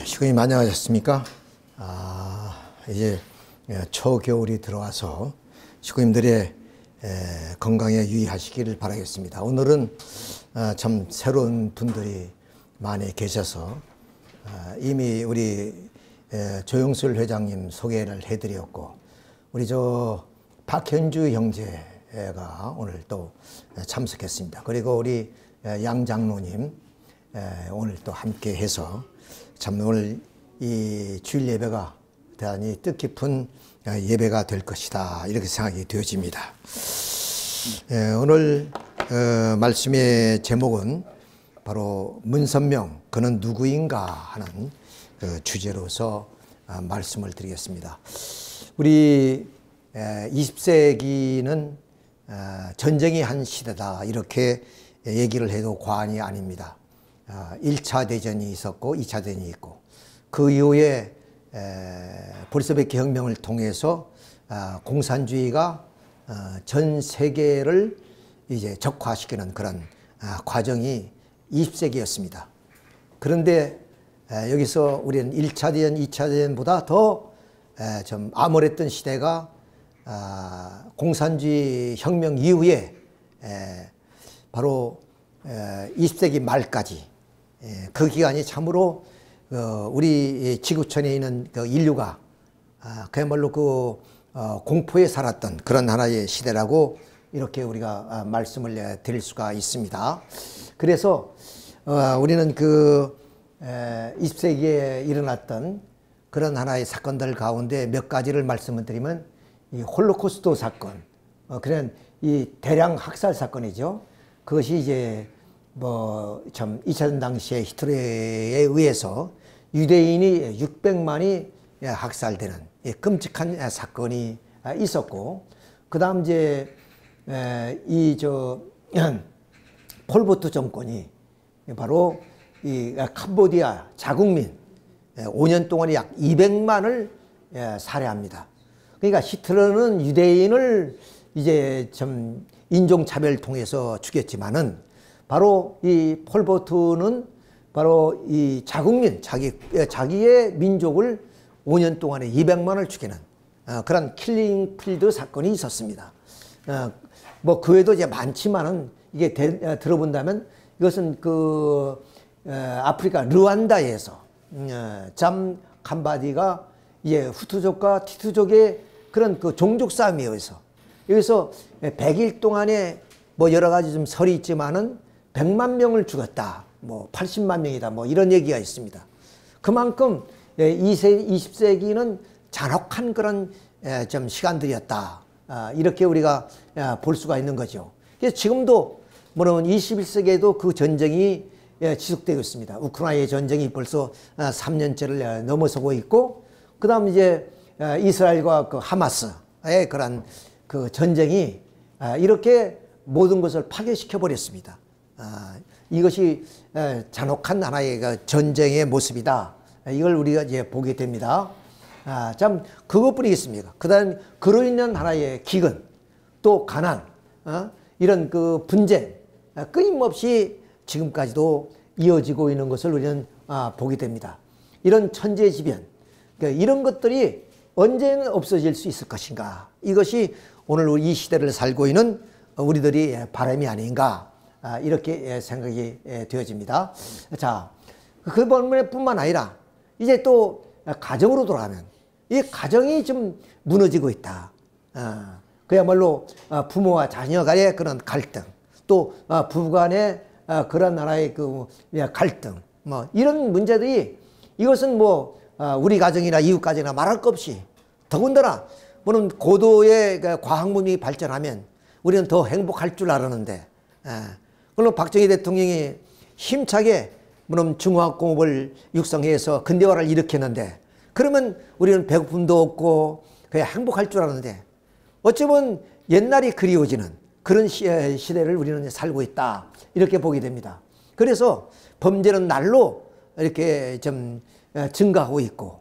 시구님 안녕하셨습니까? 이제 초겨울이 들어와서 시구님들의 건강에 유의하시기를 바라겠습니다. 오늘은 참 새로운 분들이 많이 계셔서 이미 우리 조영술 회장님 소개를 해드렸고, 우리 박현주 형제가 오늘 또 참석했습니다. 그리고 우리 양 장로님 오늘 또 함께 해서 참 오늘 이 주일 예배가 대단히 뜻깊은 예배가 될 것이다, 이렇게 생각이 되어집니다. 오늘 말씀의 제목은 바로 문선명 그는 누구인가 하는 주제로서 말씀을 드리겠습니다. 우리 20세기는 전쟁이 한 시대다, 이렇게 얘기를 해도 과언이 아닙니다. 1차 대전이 있었고 2차 대전이 있고, 그 이후에 볼셰비키 혁명을 통해서 공산주의가 전 세계를 이제 적화시키는 그런 과정이 20세기였습니다. 그런데 여기서 우리는 1차 대전, 2차 대전보다 더 좀 암울했던 시대가 공산주의 혁명 이후에 바로 20세기 말까지, 그 기간이 참으로 우리 지구촌에 있는 그 인류가 그야말로 공포에 살았던 그런 하나의 시대라고 이렇게 우리가 말씀을 드릴 수가 있습니다. 그래서 우리는 20세기에 일어났던 그런 하나의 사건들 가운데 몇 가지를 말씀을 드리면, 이 홀로코스트 사건, 그런 이 대량 학살 사건이죠. 그것이 이제 참 2차 대전 당시에 히틀러에 의해서 유대인이 600만이 학살되는 끔찍한 사건이 있었고, 그 다음 이제 폴포트 정권이 바로 이 캄보디아 자국민 5년 동안 약 200만을 살해합니다. 그러니까 히틀러는 유대인을 이제 좀 인종차별을 통해서 죽였지만은, 바로 이 폴포트는 바로 이 자국민, 자기의 민족을 5년 동안에 200만을 죽이는 그런 킬링 필드 사건이 있었습니다. 그 외에도 이제 많지만은, 이게 들어본다면 이것은 아프리카 르완다에서 잠 캄바디가 이제 후투족과 티투족의 그런 종족 싸움에 의해서, 여기서 100일 동안에 여러 가지 좀 설이 있지만은 100만 명을 죽였다, 80만 명이다, 이런 얘기가 있습니다. 그만큼 20세기는 잔혹한 그런 좀 시간들이었다, 이렇게 우리가 볼 수가 있는 거죠. 그래서 지금도 21세기에도 그 전쟁이 지속되고 있습니다. 우크라이나의 전쟁이 벌써 3년째를 넘어서고 있고, 그 다음 이제 이스라엘과 하마스의 그런 전쟁이 이렇게 모든 것을 파괴시켜 버렸습니다. 이것이 잔혹한 하나의 전쟁의 모습이다, 이걸 우리가 이제 보게 됩니다. 참 그것뿐이겠습니까? 그 다음 그로 인한 하나의 기근, 또 가난, 이런 분쟁, 끊임없이 지금까지도 이어지고 있는 것을 우리는 보게 됩니다. 이런 천재지변, 이런 것들이 언제는 없어질 수 있을 것인가, 이것이 오늘 이 시대를 살고 있는 우리들이 바람이 아닌가, 이렇게 생각이 되어집니다. 자, 그 뿐만 아니라 이제 또 가정으로 돌아가면 이 가정이 좀 무너지고 있다. 그야말로 부모와 자녀 간의 그런 갈등, 또 부부 간의 그런 나라의 갈등, 이런 문제들이, 이것은 우리 가정이나 이웃 가정이나 말할 것 없이, 더군다나 물론 고도의 과학문명이 발전하면 우리는 더 행복할 줄 알았는데, 물론 박정희 대통령이 힘차게 물론 중화학공업을 육성해서 근대화를 일으켰는데, 그러면 우리는 배고픔도 없고 그냥 행복할 줄 알았는데, 어쩌면 옛날이 그리워지는 그런 시대를 우리는 살고 있다, 이렇게 보게 됩니다. 그래서 범죄는 날로 이렇게 좀 증가하고 있고,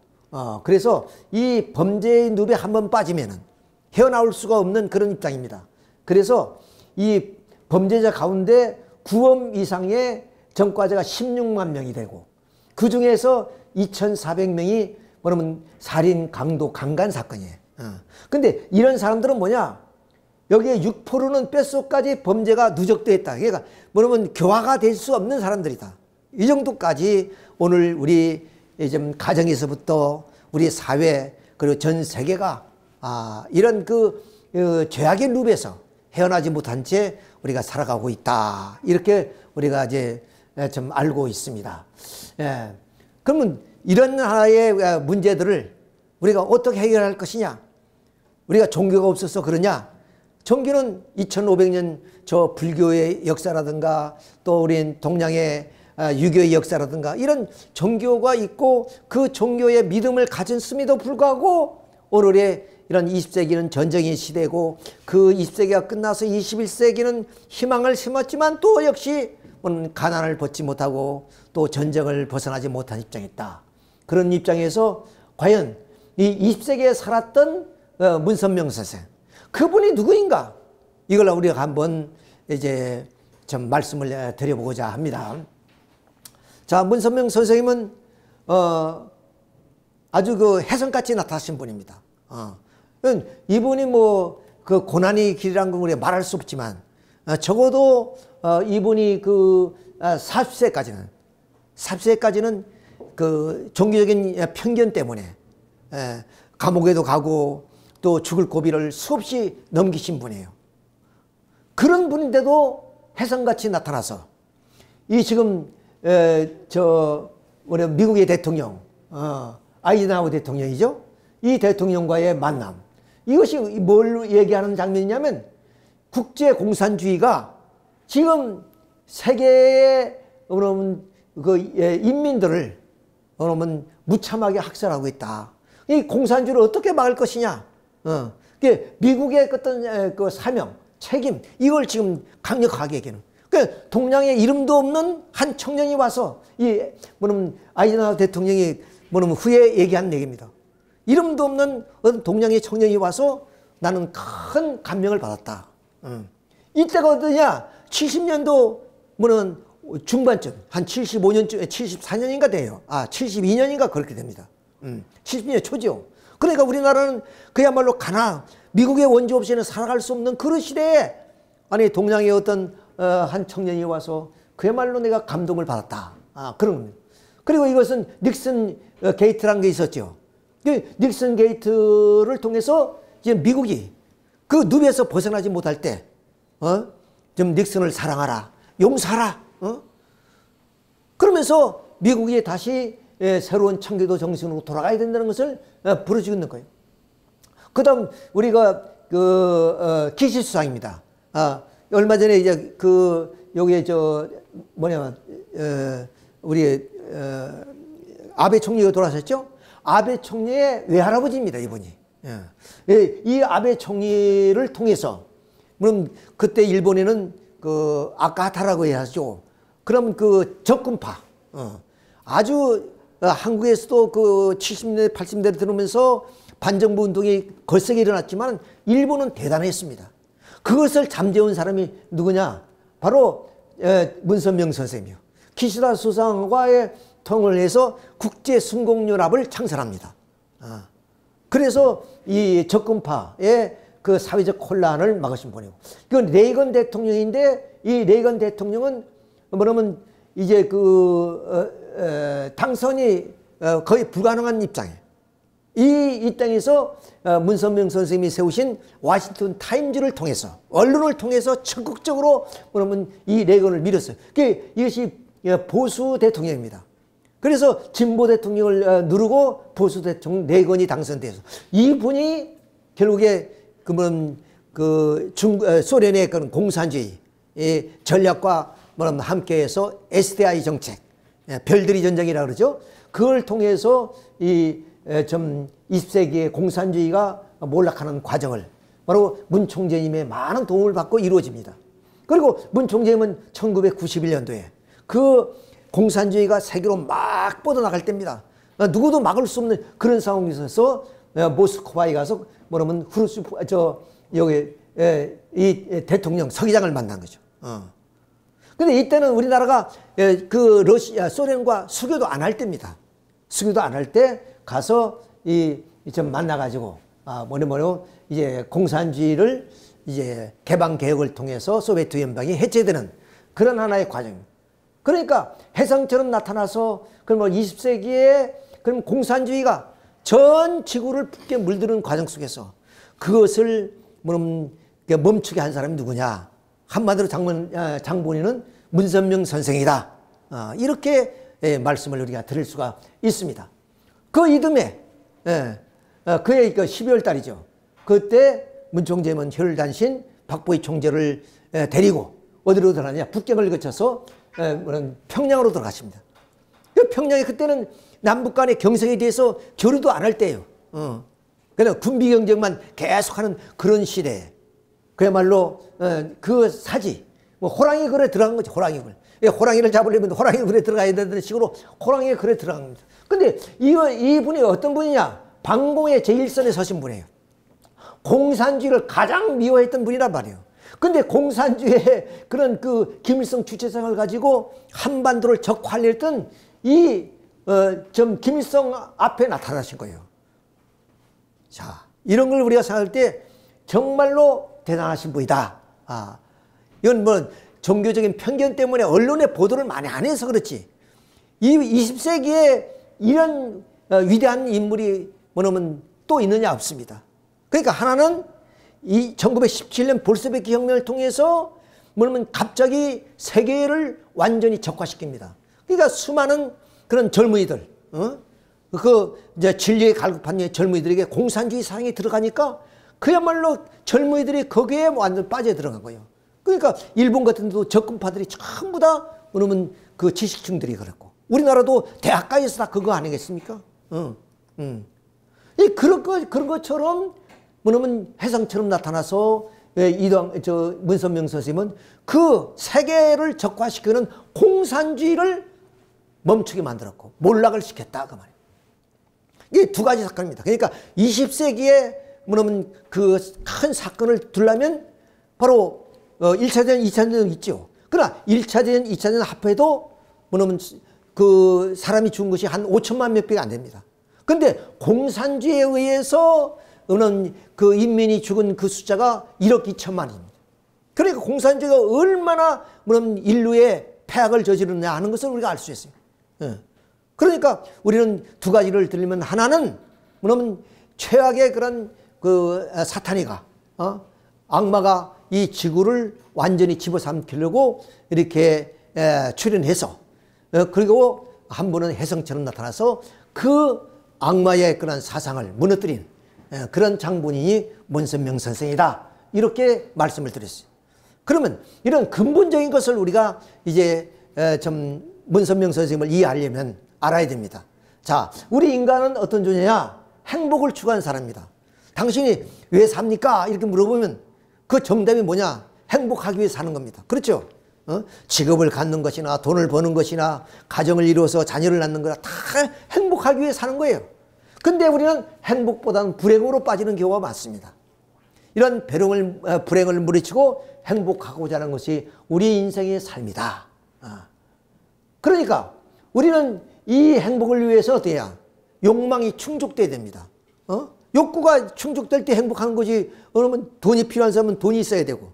그래서 이 범죄의 늪에 한번 빠지면은 헤어나올 수가 없는 그런 입장입니다. 그래서 이 범죄자 가운데 구범 이상의 전과자가 16만 명이 되고, 그 중에서 2,400명이 뭐냐면 살인, 강도, 강간 사건이에요. 근데 이런 사람들은 뭐냐? 여기에 6%는 뼛속까지 범죄가 누적되어 있다. 그러니까 뭐냐면 교화가 될 수 없는 사람들이다. 이 정도까지 오늘 우리 좀 가정에서부터 우리 사회 그리고 전 세계가 이런 죄악의 룹에서 헤어나지 못한 채 우리가 살아가고 있다. 이렇게 우리가 이제 좀 알고 있습니다. 예. 그러면 이런 하나의 문제들을 우리가 어떻게 해결할 것이냐? 우리가 종교가 없어서 그러냐? 종교는 2500년 저 불교의 역사라든가 또 우리 동양의 유교의 역사라든가 이런 종교가 있고 그 종교의 믿음을 가졌음에도 불구하고 오늘의 이런 20세기는 전쟁의 시대고 그 20세기가 끝나서 21세기는 희망을 심었지만 또 역시 가난을 벗지 못하고 또 전쟁을 벗어나지 못한 입장에 있다. 그런 입장에서 과연 이 20세기에 살았던 문선명 선생 그분이 누구인가? 이걸 우리가 한번 이제 좀 말씀을 드려보고자 합니다. 자, 문선명 선생님은 아주 그 혜성같이 나타나신 분입니다. 이분이 뭐 그 고난의 길이란 건 우리가 말할 수 없지만 적어도 이분이 그 40세까지는 그 종교적인 편견 때문에 감옥에도 가고 또 죽을 고비를 수없이 넘기신 분이에요. 그런 분인데도 혜성같이 나타나서 이 지금 우리 미국의 대통령 아이젠하워 대통령이죠. 이 대통령과의 만남 이것이 뭘 얘기하는 장면이냐면 국제공산주의가 지금 세계의 그 인민들을 무참하게 학살하고 있다. 이 공산주의를 어떻게 막을 것이냐? 미국의 어떤 그 사명, 책임 이걸 지금 강력하게 얘기하는. 그 동양에 이름도 없는 한 청년이 와서 이 아이젠하워 대통령이 후에 얘기한 얘기입니다. 이름도 없는 어떤 동양의 청년이 와서 나는 큰 감명을 받았다. 이때가 어떠냐? 70년도 중반쯤 한 75년쯤 74년인가 돼요. 72년인가 그렇게 됩니다. 70년 초죠. 그러니까 우리나라는 그야말로 미국의 원조 없이는 살아갈 수 없는 그런 시대에 동양의 어떤 한 청년이 와서 그야말로 내가 감동을 받았다. 그런 겁니다. 그리고 이것은 닉슨 게이트라는 게 있었죠. 그 닉슨 게이트를 통해서 이제 미국이 그 늪에서 벗어나지 못할 때, 좀 닉슨을 사랑하라, 용서하라, 그러면서 미국이 다시 새로운 청교도 정신으로 돌아가야 된다는 것을 부르짖고 있는 거예요. 그 다음 우리가 기시 수상입니다. 얼마 전에 이제 여기에 우리 아베 총리가 돌아가셨죠? 아베 총리의 외할아버지입니다, 이분이. 이 아베 총리를 통해서, 물론 그때 일본에는 아카하타라고 해야죠. 그럼 적군파, 아주 한국에서도 70년대, 80년대 들어오면서 반정부 운동이 거세게 일어났지만 일본은 대단했습니다. 그것을 잠재운 사람이 누구냐? 바로 문선명 선생이요. 기시다 수상과의 통을 해서 국제순공연합을 창설합니다. 그래서 이 적군파의 그 사회적 혼란을 막으신 분이고, 이건 레이건 대통령인데 이 레이건 대통령은 뭐냐면 이제 당선이 거의 불가능한 입장에 이 땅에서 문선명 선생님이 세우신 워싱턴 타임즈를 통해서 언론을 통해서 적극적으로 뭐냐면 이 레이건을 밀었어요. 이것이 보수 대통령입니다. 그래서 진보 대통령을 누르고 보수 대통령 레이건이 당선돼서 이분이 결국에 소련의 그런 공산주의 전략과 함께해서 SDI 정책, 별들이 전쟁이라고 그러죠. 그걸 통해서 20세기의 공산주의가 몰락하는 과정을 바로 문 총재님의 많은 도움을 받고 이루어집니다. 그리고 문 총재님은 1991년도에 공산주의가 세계로 막 뻗어나갈 때입니다. 누구도 막을 수 없는 그런 상황에서 모스크바에 가서 이 대통령 서기장을 만난 거죠. 근데 이때는 우리나라가 소련과 수교도 안 할 때입니다. 수교도 안 할 때 가서 좀 만나가지고, 이제 공산주의를 이제 개방 개혁을 통해서 소비에트 연방이 해체되는 그런 하나의 과정입니다. 그러니까 해성처럼 나타나서 그럼 20세기에 그럼 공산주의가 전 지구를 붉게 물드는 과정 속에서 그것을 멈추게 한 사람이 누구냐? 한마디로 장본인은 문선명 선생이다. 이렇게 말씀을 우리가 드릴 수가 있습니다. 그 이듬해 그의 12월 달이죠. 그때 문총재문 혈단신 박보희 총재를 데리고 어디로 들어가냐? 북경을 거쳐서 평양으로 들어가십니다. 평양이 그때는 남북 간의 경색에 대해서 교류도 안 할 때예요. 그냥 군비 경쟁만 계속하는 그런 시대에 그야말로 그 사지 호랑이 글에 들어간 거죠. 호랑이 글. 호랑이를 잡으려면 호랑이 글에 들어가야 되는 식으로 호랑이 글에 들어간 겁니다. 근데 이분이 어떤 분이냐? 반공의 제1선에 서신 분이에요. 공산주의를 가장 미워했던 분이란 말이에요. 근데 공산주의의 그런 그 김일성 주체성을 가지고 한반도를 적화하려던 김일성 앞에 나타나신 거예요. 자, 이런 걸 우리가 생각할 때 정말로 대단하신 분이다. 이건 종교적인 편견 때문에 언론에 보도를 많이 안 해서 그렇지. 이 20세기에 이런 위대한 인물이 또 있느냐 없습니다. 그러니까 하나는 1917년 볼셰비키 혁명을 통해서 갑자기 세계를 완전히 적화시킵니다. 그러니까 수많은 그런 젊은이들, 이제 진리에 갈급한 젊은이들에게 공산주의 사상이 들어가니까 그야말로 젊은이들이 거기에 완전 빠져 들어간 거예요. 그러니까 일본 같은 데도 적군파들이 전부 다 그 지식층들이 그랬고 우리나라도 대학가에서 다 그거 아니겠습니까? 그런 것처럼 해성처럼 나타나서 문선명 선생님은 그 세계를 적화시키는 공산주의를 멈추게 만들었고 몰락을 시켰다 그 말이에요. 이게 두 가지 사건입니다. 그러니까 20세기에 그 큰 사건을 두려면 바로 1차전, 2차전 있죠. 그러나 1차전, 2차전 합해도 그 사람이 죽은 것이 한 5천만 몇 배가 안 됩니다. 근데 공산주의에 의해서 그 인민이 죽은 그 숫자가 1억 2천만입니다. 그러니까 공산주의가 얼마나 인류의 폐악을 저지르느냐 하는 것을 우리가 알 수 있어요. 그러니까 우리는 두 가지를 들리면 하나는 최악의 그런 그 사탄이가 악마가 이 지구를 완전히 집어삼키려고 이렇게 출현해서 그리고 한 분은 혜성처럼 나타나서 그 악마의 그런 사상을 무너뜨린 그런 장본인이 문선명 선생이다. 이렇게 말씀을 드렸어요. 그러면 이런 근본적인 것을 우리가 이제 좀 문선명 선생님을 이해하려면 알아야 됩니다. 자, 우리 인간은 어떤 존재냐? 행복을 추구하는 사람입니다. 당신이 왜 삽니까? 이렇게 물어보면 그 정답이 뭐냐? 행복하기 위해 사는 겁니다. 그렇죠? 직업을 갖는 것이나 돈을 버는 것이나 가정을 이루어서 자녀를 낳는 거나 다 행복하기 위해 사는 거예요. 근데 우리는 행복보다는 불행으로 빠지는 경우가 많습니다. 이런 불행을 물리치고 행복하고자 하는 것이 우리 인생의 삶이다. 그러니까 우리는 이 행복을 위해서 어때야? 욕망이 충족돼야 됩니다. 욕구가 충족될 때 행복한 거지. 그러면 돈이 필요한 사람은 돈이 있어야 되고,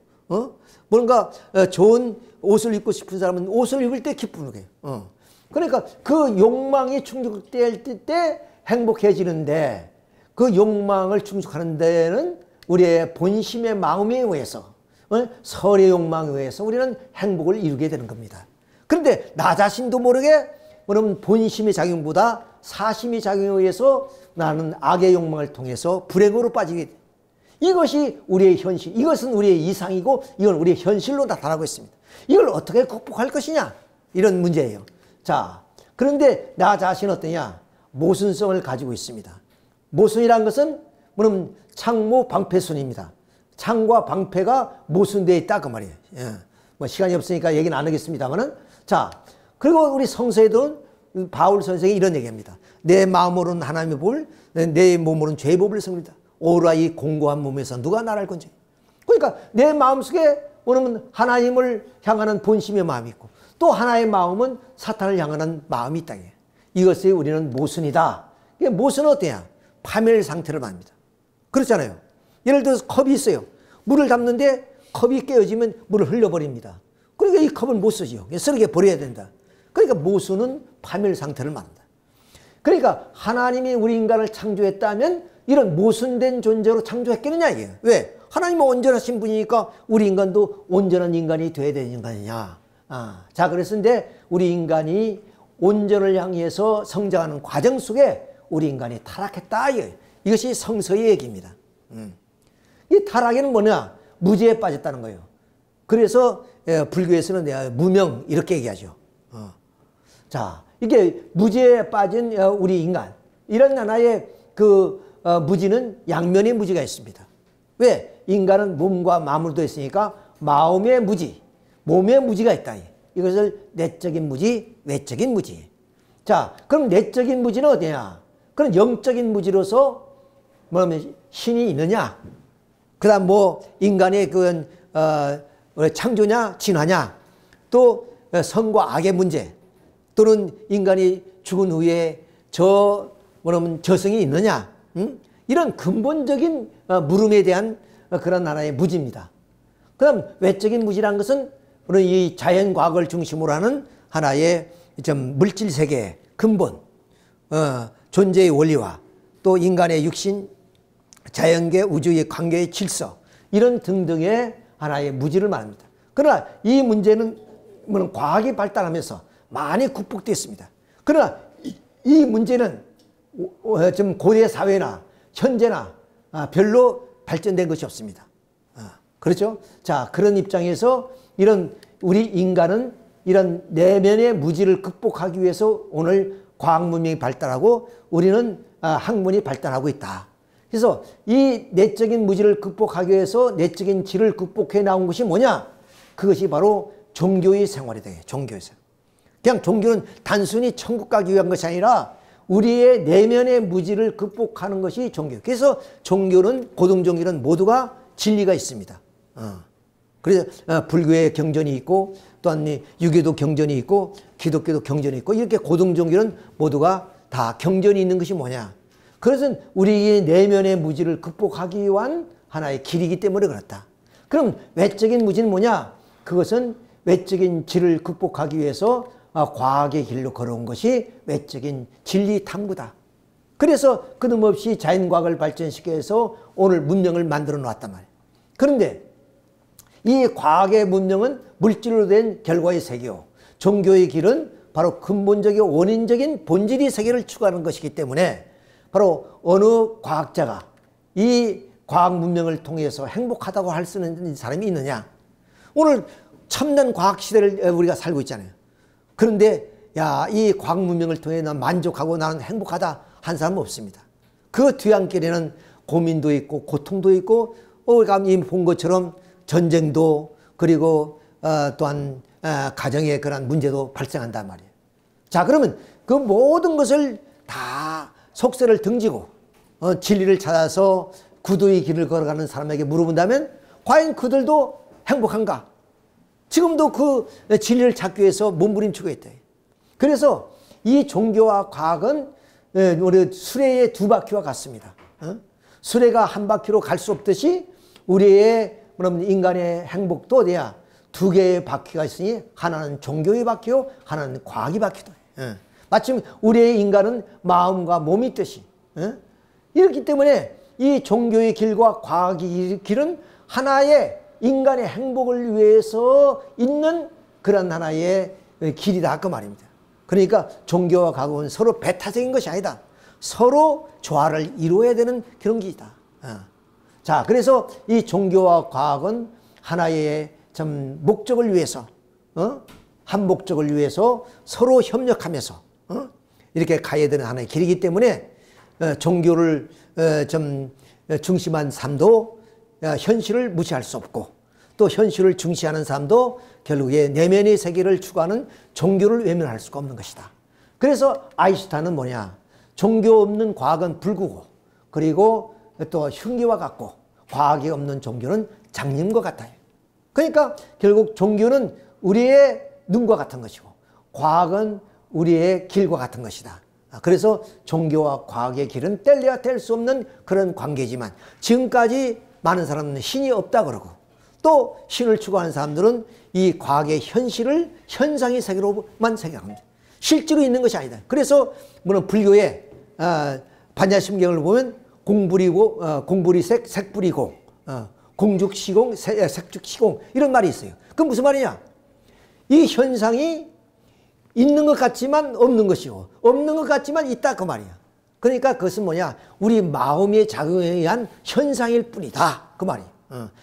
뭔가 좋은 옷을 입고 싶은 사람은 옷을 입을 때 기쁘는 거예요. 그러니까 그 욕망이 충족될 때 행복해지는데 그 욕망을 충족하는 데는 우리의 본심의 마음에 의해서, 설의 욕망에 의해서 우리는 행복을 이루게 되는 겁니다. 그런데 나 자신도 모르게 그러면 본심의 작용보다 사심의 작용에 의해서 나는 악의 욕망을 통해서 불행으로 빠지게 돼. 이것이 우리의 현실, 이것은 우리의 이상이고 이건 우리의 현실로 나타나고 있습니다. 이걸 어떻게 극복할 것이냐? 이런 문제예요. 자, 그런데 나 자신은 어떠냐? 모순성을 가지고 있습니다. 모순이란 것은 물론 창모 방패순입니다. 창과 방패가 모순되어 있다 그 말이에요. 시간이 없으니까 얘기는 안 하겠습니다만은, 자, 그리고 우리 성서에도 바울 선생이 이런 얘기합니다. 내 마음으로는 하나님의 볼, 내 몸으로는 죄의 법을 씁니다. 오라 이 공고한 몸에서 누가 나를 건져. 그러니까 내 마음속에 오늘은 하나님을 향하는 본심의 마음이 있고 또 하나의 마음은 사탄을 향하는 마음이 있다. 이것이 우리는 모순이다. 이게 모순은 어때요? 파멸 상태를 말합니다. 그렇잖아요. 예를 들어서 컵이 있어요. 물을 담는데 컵이 깨어지면 물을 흘려버립니다. 그러니까 이 컵은 못 쓰지요. 쓰레기에 버려야 된다. 그러니까 모순은 파멸 상태를 말한다. 그러니까 하나님이 우리 인간을 창조했다면 이런 모순된 존재로 창조했겠느냐 이게요. 왜? 하나님은 온전하신 분이니까 우리 인간도 온전한 인간이 돼야 되는 인간이냐. 자, 그랬는데 우리 인간이 온전을 향해서 성장하는 과정 속에 우리 인간이 타락했다 이거예요. 이것이 성서의 얘기입니다. 이 타락에는 뭐냐? 무지에 빠졌다는 거예요. 그래서 불교에서는 무명 이렇게 얘기하죠. 자, 이게 무지에 빠진 우리 인간, 이런 하나의 무지는 양면의 무지가 있습니다. 왜? 인간은 몸과 마음으로 있으니까 마음의 무지, 몸의 무지가 있다. 이것을 내적인 무지, 외적인 무지. 자, 그럼 내적인 무지는 어디냐? 그럼 영적인 무지로서 뭐냐면 신이 있느냐? 그 다음 인간의 창조냐, 진화냐? 또 선과 악의 문제, 또는 인간이 죽은 후에 저승이 있느냐? 이런 근본적인 물음에 대한 그런 하나의 무지입니다. 그 다음 외적인 무지란 것은 이 자연과학을 중심으로 하는 하나의 좀 물질세계의 근본, 존재의 원리와 또 인간의 육신, 자연계, 우주의 관계의 질서, 이런 등등의 하나의 무지를 말합니다. 그러나 이 문제는 과학이 발달하면서 많이 극복됐습니다. 그러나 이 문제는 좀 고대 사회나 현재나 별로 발전된 것이 없습니다. 그렇죠? 자, 그런 입장에서 이런 우리 인간은 이런 내면의 무지를 극복하기 위해서 오늘 과학 문명이 발달하고 우리는 학문이 발달하고 있다. 그래서 이 내적인 무지를 극복하기 위해서 내적인 질을 극복해 나온 것이 뭐냐? 그것이 바로 종교의 생활이다. 종교의 생활. 그냥 종교는 단순히 천국 가기 위한 것이 아니라 우리의 내면의 무지를 극복하는 것이 종교. 그래서 종교는, 고등종교는 모두가 진리가 있습니다. 그래서 불교의 경전이 있고 또한 유교도 경전이 있고 기독교도 경전이 있고 이렇게 고등종교는 모두가 다 경전이 있는 것이 뭐냐? 그것은 우리의 내면의 무지를 극복하기 위한 하나의 길이기 때문에 그렇다. 그럼 외적인 무지는 뭐냐? 그것은 외적인 질을 극복하기 위해서 과학의 길로 걸어온 것이 외적인 진리 탐구다. 그래서 끊임없이 자연과학을 발전시켜서 오늘 문명을 만들어 놨단 말이에요. 그런데 이 과학의 문명은 물질로 된 결과의 세계요. 종교의 길은 바로 근본적인 원인적인 본질의 세계를 추구하는 것이기 때문에 바로 어느 과학자가 이 과학 문명을 통해서 행복하다고 할 수 있는 사람이 있느냐? 오늘 첨단 과학 시대를 우리가 살고 있잖아요. 그런데 이 과학 문명을 통해 난 만족하고 나는 행복하다 한 사람은 없습니다. 그 뒤안길에는 고민도 있고 고통도 있고 우리가 이미 본 것처럼 전쟁도 그리고 또한 가정의 그런 문제도 발생한단 말이에요. 자, 그러면 그 모든 것을 다 속세를 등지고 진리를 찾아서 구도의 길을 걸어가는 사람에게 물어본다면 과연 그들도 행복한가? 지금도 그 진리를 찾기 위해서 몸부림치고 있다. 그래서 이 종교와 과학은 우리 수레의 두 바퀴와 같습니다. 수레가 한 바퀴로 갈 수 없듯이 우리의 인간의 행복도 어디야? 두 개의 바퀴가 있으니 하나는 종교의 바퀴요, 하나는 과학의 바퀴도. 마침 우리의 인간은 마음과 몸이 있듯이. 이렇기 때문에 이 종교의 길과 과학의 길은 하나의 인간의 행복을 위해서 있는 그런 하나의 길이다 그 말입니다. 그러니까 종교와 과학은 서로 배타적인 것이 아니다. 서로 조화를 이루어야 되는 그런 길이다. 자, 그래서 이 종교와 과학은 하나의 참 목적을 위해서, 한 목적을 위해서 서로 협력하면서 이렇게 가야 되는 하나의 길이기 때문에 종교를 좀 중심한 삶도 현실을 무시할 수 없고 또 현실을 중시하는 사람도 결국에 내면의 세계를 추구하는 종교를 외면할 수가 없는 것이다. 그래서 아인슈타인은 뭐냐? 종교 없는 과학은 불구고 그리고 또 흉기와 같고 과학이 없는 종교는 장님과 같아요. 그러니까 결국 종교는 우리의 눈과 같은 것이고 과학은 우리의 길과 같은 것이다. 그래서 종교와 과학의 길은 뗄래야 뗄 수 없는 그런 관계지만 지금까지 많은 사람은 신이 없다 그러고 또 신을 추구하는 사람들은 이 과학의 현실을 현상의 세계로만 생각합니다. 실제로 있는 것이 아니다. 그래서 물론 불교의 반야심경을 보면 공불이색, 색불이공, 공죽시공, 색죽시공 이런 말이 있어요. 그건 무슨 말이냐? 이 현상이 있는 것 같지만 없는 것이고 없는 것 같지만 있다 그 말이야. 그러니까 그것은 뭐냐? 우리 마음의 작용에 의한 현상일 뿐이다 그 말이야.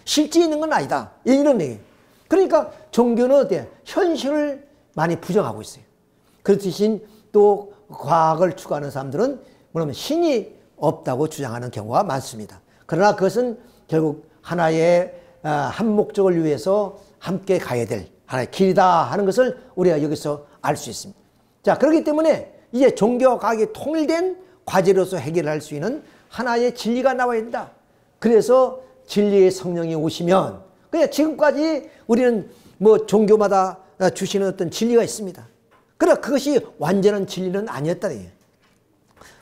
실제 있는 건 아니다 이런 얘기. 그러니까 종교는 어때요? 현실을 많이 부정하고 있어요. 그렇듯이 또 과학을 추구하는 사람들은 뭐냐면 신이 없다고 주장하는 경우가 많습니다. 그러나 그것은 결국 하나의 한 목적을 위해서 함께 가야 될 하나의 길이다 하는 것을 우리가 여기서 알 수 있습니다. 자, 그렇기 때문에 이제 종교와 과학이 통일된 과제로서 해결할 수 있는 하나의 진리가 나와야 된다. 그래서 진리의 성령이 오시면 그냥 지금까지 우리는 뭐 종교마다 주시는 어떤 진리가 있습니다. 그러나 그것이 완전한 진리는 아니었다.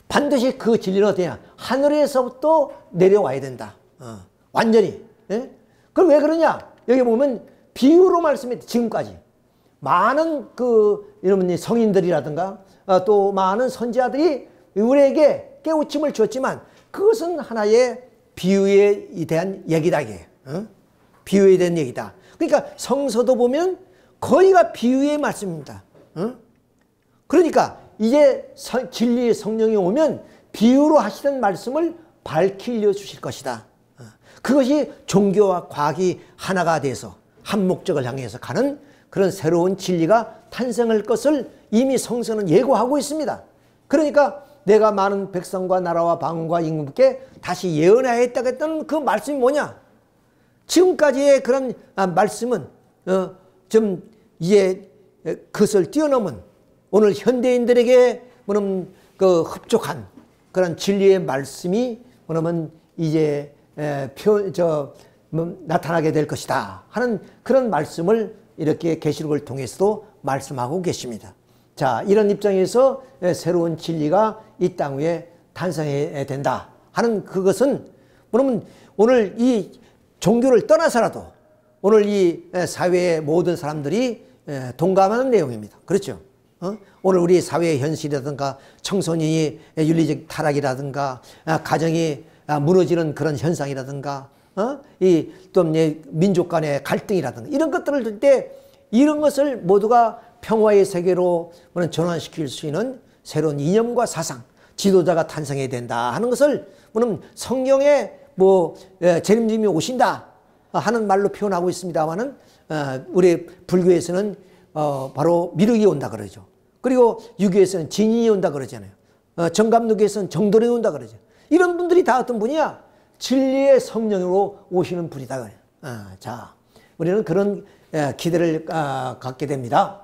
반드시 그 진리는 어떠냐? 하늘에서부터 내려와야 된다. 완전히. 예? 그럼 왜 그러냐? 여기 보면 비유로 말씀했다. 지금까지. 많은 여러분 성인들이라든가 또 많은 선지자들이 우리에게 깨우침을 줬지만 그것은 하나의 비유에 대한 얘기다. 이게. 비유에 대한 얘기다. 그러니까 성서도 보면 거의가 비유의 말씀입니다. 그러니까 이제 진리의 성령이 오면 비유로 하시던 말씀을 밝히려 주실 것이다. 그것이 종교와 과학이 하나가 돼서 한 목적을 향해서 가는 그런 새로운 진리가 탄생할 것을 이미 성서는 예고하고 있습니다. 그러니까 내가 많은 백성과 나라와 방언과 임금께 다시 예언하였다고 했던 그 말씀이 뭐냐? 지금까지의 그런 말씀은 좀 이제 그것을 뛰어넘은 오늘 현대인들에게 뭐냐면 그 흡족한 그런 진리의 말씀이 뭐냐면 이제 나타나게 될 것이다 하는 그런 말씀을 이렇게 계시록을 통해서도 말씀하고 계십니다. 자, 이런 입장에서 새로운 진리가 이 땅 위에 탄생해야 된다 하는 그것은 뭐냐면 오늘 이 종교를 떠나서라도 오늘 이 사회의 모든 사람들이 동감하는 내용입니다. 그렇죠? 오늘 우리 사회의 현실이라든가 청소년이 윤리적 타락이라든가 가정이 무너지는 그런 현상이라든가 또 민족 간의 갈등이라든가 이런 것들을 들 때 이런 것을 모두가 평화의 세계로 전환시킬 수 있는 새로운 이념과 사상, 지도자가 탄생해야 된다 하는 것을 성경에 재림님이 오신다 하는 말로 표현하고 있습니다만은 우리 불교에서는 바로 미륵이 온다 그러죠. 그리고 유교에서는 진인이 온다 그러잖아요. 정감누교에서는 정돌이 온다 그러죠. 이런 분들이 다 어떤 분이야? 진리의 성령으로 오시는 분이다. 자, 우리는 그런 기대를 갖게 됩니다.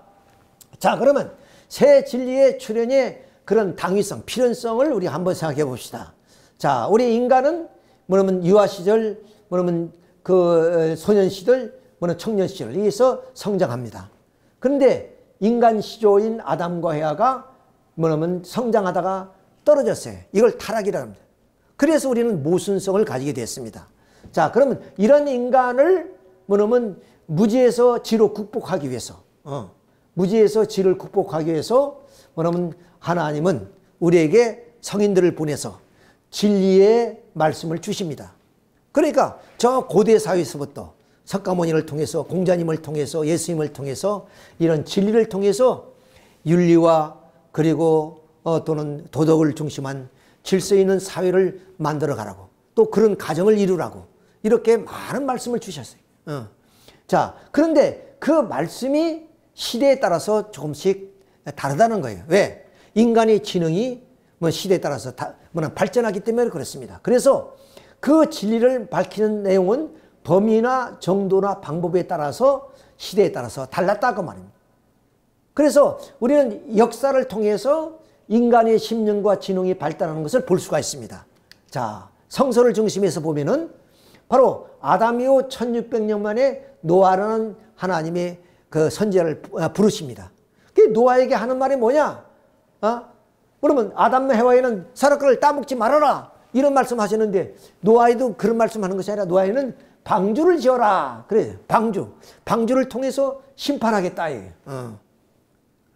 자, 그러면 새 진리의 출현의 그런 당위성, 필연성을 우리 한번 생각해 봅시다. 자, 우리 인간은 뭐냐면 유아 시절, 뭐냐면 그 소년 시절, 뭐냐면 청년 시절에서 성장합니다. 그런데 인간 시조인 아담과 헤아가 뭐냐면 성장하다가 떨어졌어요. 이걸 타락이라고 합니다. 그래서 우리는 모순성을 가지게 됐습니다. 자, 그러면 이런 인간을 뭐냐면 무지에서 지로 극복하기 위해서, 무지에서 지를 극복하기 위해서 뭐냐면 하나님은 우리에게 성인들을 보내서 진리의 말씀을 주십니다. 그러니까 저 고대 사회에서부터 석가모니를 통해서 공자님을 통해서 예수님을 통해서 이런 진리를 통해서 윤리와 그리고 또는 도덕을 중심한 질서 있는 사회를 만들어 가라고 또 그런 가정을 이루라고 이렇게 많은 말씀을 주셨어요. 자, 그런데 그 말씀이 시대에 따라서 조금씩 다르다는 거예요. 왜? 인간의 지능이 시대에 따라서 발전하기 때문에 그렇습니다. 그래서 그 진리를 밝히는 내용은 범위나 정도나 방법에 따라서 시대에 따라서 달랐다고 말입니다. 그래서 우리는 역사를 통해서 인간의 심령과 지능이 발달하는 것을 볼 수가 있습니다. 자, 성서를 중심해서 보면은 바로 아담 이후 1600년 만에 노아라는 하나님의 그 선지자를 부르십니다. 그 노아에게 하는 말이 뭐냐? 그러면 아담과 해와에는 사람을 따먹지 말아라 이런 말씀하시는데 노아에도 그런 말씀하는 것이 아니라 노아에는 방주를 지어라 그래. 방주를 통해서 심판하겠다 이게.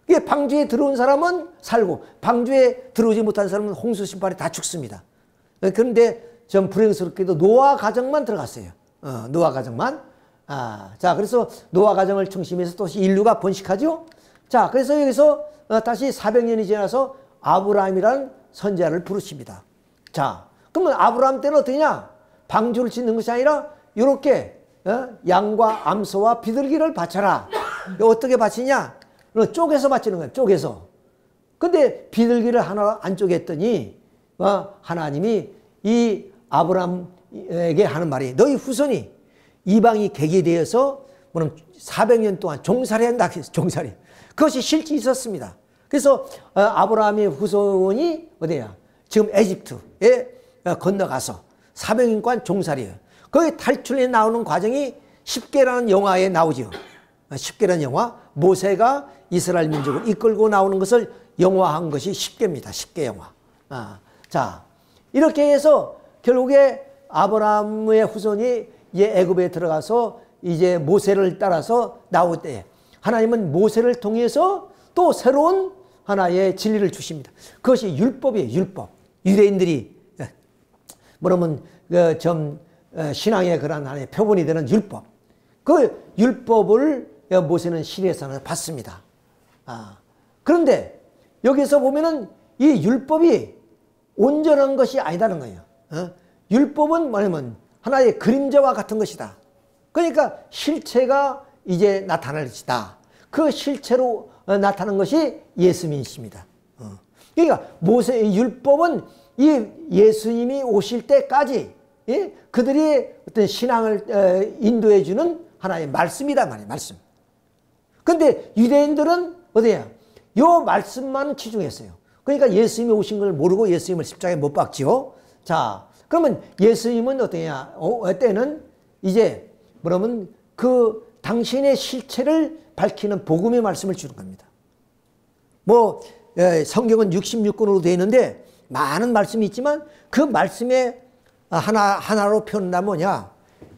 이게 방주에 들어온 사람은 살고 방주에 들어오지 못한 사람은 홍수 심판에 다 죽습니다. 그런데 좀 불행스럽게도 노아 가정만 들어갔어요. 노아 가정만. 자, 그래서 노아 가정을 중심해서 또 인류가 번식하죠. 자, 그래서 여기서 다시 400년이 지나서 아브라함이라는 선지자를 부르십니다. 자, 그러면 아브라함 때는 어떠냐? 방주를 짓는 것이 아니라 이렇게 양과 암소와 비둘기를 바쳐라. 어떻게 바치냐? 쪼개서 바치는 거예요. 쪼개서. 근데 비둘기를 하나 안 쪼갰더니 하나님이 이 아브라함에게 하는 말이 너희 후손이 이방이 객이 되어서 400년 동안 종살이 한다. 종살이. 그것이 실제 있었습니다. 그래서 아브라함의 후손이 어디야? 지금 에집트에 건너가서 400년간 종살이에요. 거기 탈출해 나오는 과정이 10개라는 영화에 나오죠. 10개라는 영화. 모세가 이스라엘 민족을 이끌고 나오는 것을 영화한 것이 10개입니다. 10개 영화. 자, 이렇게 해서 결국에 아브라함의 후손이 이제 애굽에 들어가서 이제 모세를 따라서 나올 때 하나님은 모세를 통해서 또 새로운 하나의 진리를 주십니다. 그것이 율법이에요. 율법. 유대인들이 뭐냐면 신앙의 그런 하나의 표본이 되는 율법. 그 율법을 모세는 시내에서 받습니다. 그런데 여기서 보면은 이 율법이 온전한 것이 아니다는 거예요. 율법은 뭐냐면 하나의 그림자와 같은 것이다. 그러니까 실체가 이제 나타날 것이다. 그 실체로 나타난 것이 예수님이십니다. 그러니까 모세의 율법은 이 예수님이 오실 때까지 그들이 어떤 신앙을 인도해 주는 하나의 말씀이다 말이에요. 말씀. 근데 유대인들은 어디야? 요 말씀만 치중했어요. 그러니까 예수님이 오신 걸 모르고 예수님을 십자가에 못 박지요. 자, 그러면 예수님은 어떠냐? 때는 이제 뭐냐면 그 당신의 실체를 밝히는 복음의 말씀을 주는 겁니다. 성경은 66권으로 되어 있는데 많은 말씀이 있지만 그 말씀에 하나로 표현한다면 뭐냐?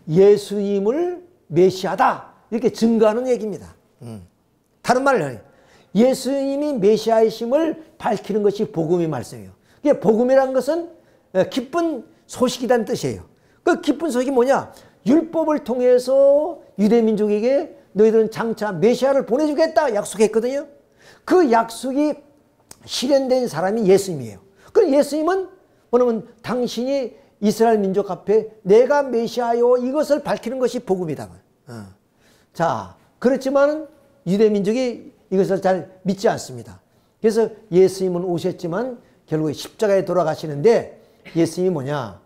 예수님을 메시아다. 이렇게 증거하는 얘기입니다. 다른 말로 해요. 예수님이 메시아이심을 밝히는 것이 복음의 말씀이에요. 복음이라는 것은 기쁜 소식이라는 뜻이에요. 그 기쁜 소식이 뭐냐? 율법을 통해서 유대민족에게 너희들은 장차 메시아를 보내주겠다 약속했거든요. 그 약속이 실현된 사람이 예수님이에요. 그럼 예수님은 뭐냐면 당신이 이스라엘 민족 앞에 내가 메시아요 이것을 밝히는 것이 복음이다. 자, 그렇지만 유대민족이 이것을 잘 믿지 않습니다. 그래서 예수님은 오셨지만 결국에 십자가에 돌아가시는데 예수님이 뭐냐?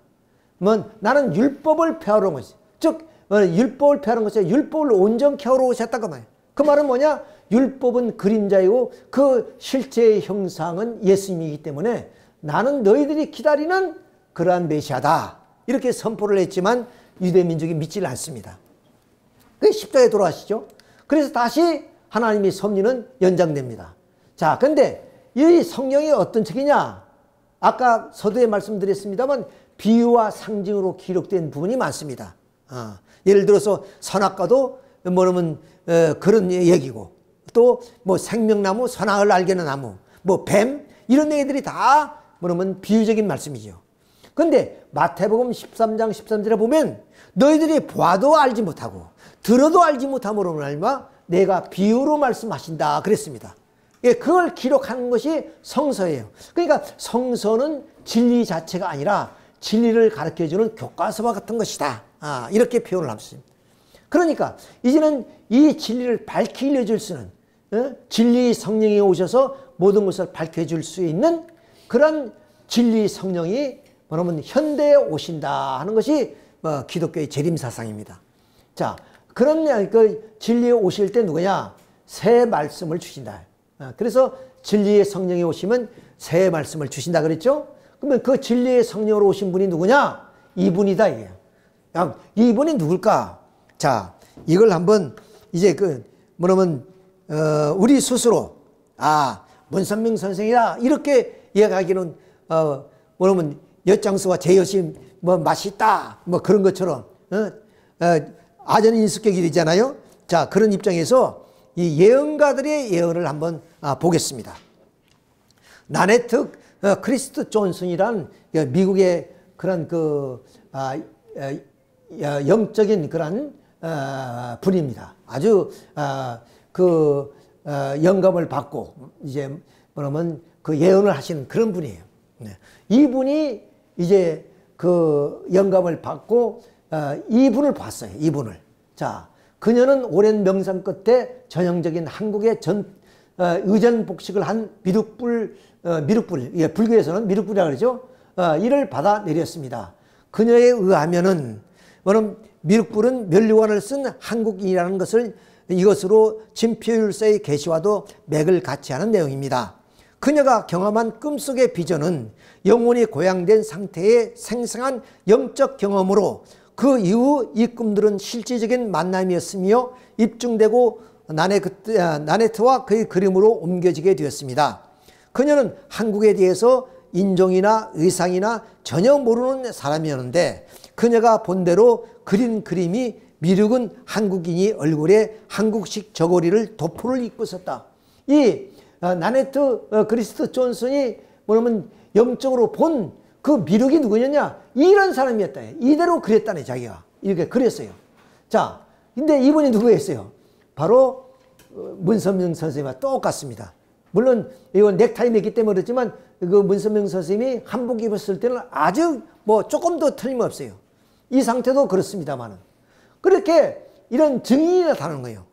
나는 율법을 폐하러 온 것이. 즉 율법을 폐하는 것이 율법을 온전케 하러 오셨다고 말이에요. 그 말은 뭐냐? 율법은 그림자이고 그 실제의 형상은 예수님이기 때문에 나는 너희들이 기다리는 그러한 메시아다. 이렇게 선포를 했지만 유대민족이 믿지를 않습니다. 그 십자가에 돌아가시죠. 그래서 다시 하나님의 섭리는 연장됩니다. 자, 근데 이 성경이 어떤 책이냐? 아까 서두에 말씀드렸습니다만 비유와 상징으로 기록된 부분이 많습니다. 예를 들어서 선악과도 뭐냐면 그런 얘기고 또 생명나무, 선악을 알게 하는 나무, 뱀 이런 얘기들이 다 뭐냐면 비유적인 말씀이죠. 근데 마태복음 13장 13절에 보면 너희들이 봐도 알지 못하고 들어도 알지 못함으로 말미암아 내가 비유로 말씀하신다 그랬습니다. 그걸 기록하는 것이 성서예요. 그러니까 성서는 진리 자체가 아니라 진리를 가르쳐주는 교과서와 같은 것이다. 이렇게 표현을 합니다. 그러니까 이제는 이 진리를 밝히 알려줄 수는 진리 성령이 오셔서 모든 것을 밝혀줄 수 있는 그런 진리 성령이 뭐냐면 현대에 오신다 하는 것이 기독교의 재림사상입니다. 자, 그런 그 진리에 오실 때 누구냐? 새 말씀을 주신다. 그래서 진리의 성령이 오시면 새 말씀을 주신다 그랬죠? 그러면 그 진리의 성령으로 오신 분이 누구냐? 이분이다 이게. 이분이 누굴까? 자, 이걸 한번 이제 뭐냐면 우리 스스로 문선명 선생이다 이렇게 이야기하기는 뭐냐면 엿장수가 제엿이 뭐 맛있다 뭐 그런 것처럼 아전인수격이 되잖아요. 자, 그런 입장에서 이 예언가들의 예언을 한번 보겠습니다. 나네트 크리스트 존슨이란 미국의 그런 영적인 그런 분입니다. 아주 영감을 받고 이제 뭐냐면 그 예언을 하시는 그런 분이에요. 이분이 이제 그 영감을 받고 이분을 봤어요. 이분을. 자, 그녀는 오랜 명상 끝에 전형적인 한국의 의전 복식을 한 미륵불, 예, 불교에서는 미륵불이라고 그러죠. 이를 받아 내렸습니다. 그녀에 의하면은, 미륵불은 면류관을 쓴 한국인이라는 것을 이것으로 진표율서의 계시와도 맥을 같이 하는 내용입니다. 그녀가 경험한 꿈속의 비전은 영혼이 고양된 상태의 생생한 영적 경험으로 그 이후 이 꿈들은 실질적인 만남이었으며 입증되고 나네트와 그의 그림으로 옮겨지게 되었습니다. 그녀는 한국에 대해서 인종이나 의상이나 전혀 모르는 사람이었는데 그녀가 본대로 그린 그림이 미륵은 한국인이 얼굴에 한국식 저고리를 도포를 입고 있었다. 이 나네트 크리스트 존슨이 뭐냐면 영적으로 본 그 미륵이 누구냐냐? 이런 사람이었다. 이대로 그렸다네, 자기가. 이렇게 그렸어요. 자, 근데 이분이 누구였어요? 바로 문선명 선생님과 똑같습니다. 물론 이건 넥타이 맸기 때문에 그렇지만 그 문선명 선생님이 한복 입었을 때는 아주 뭐 조금 더 틀림없어요. 이 상태도 그렇습니다만은. 그렇게 이런 증인이 나타나는 거예요.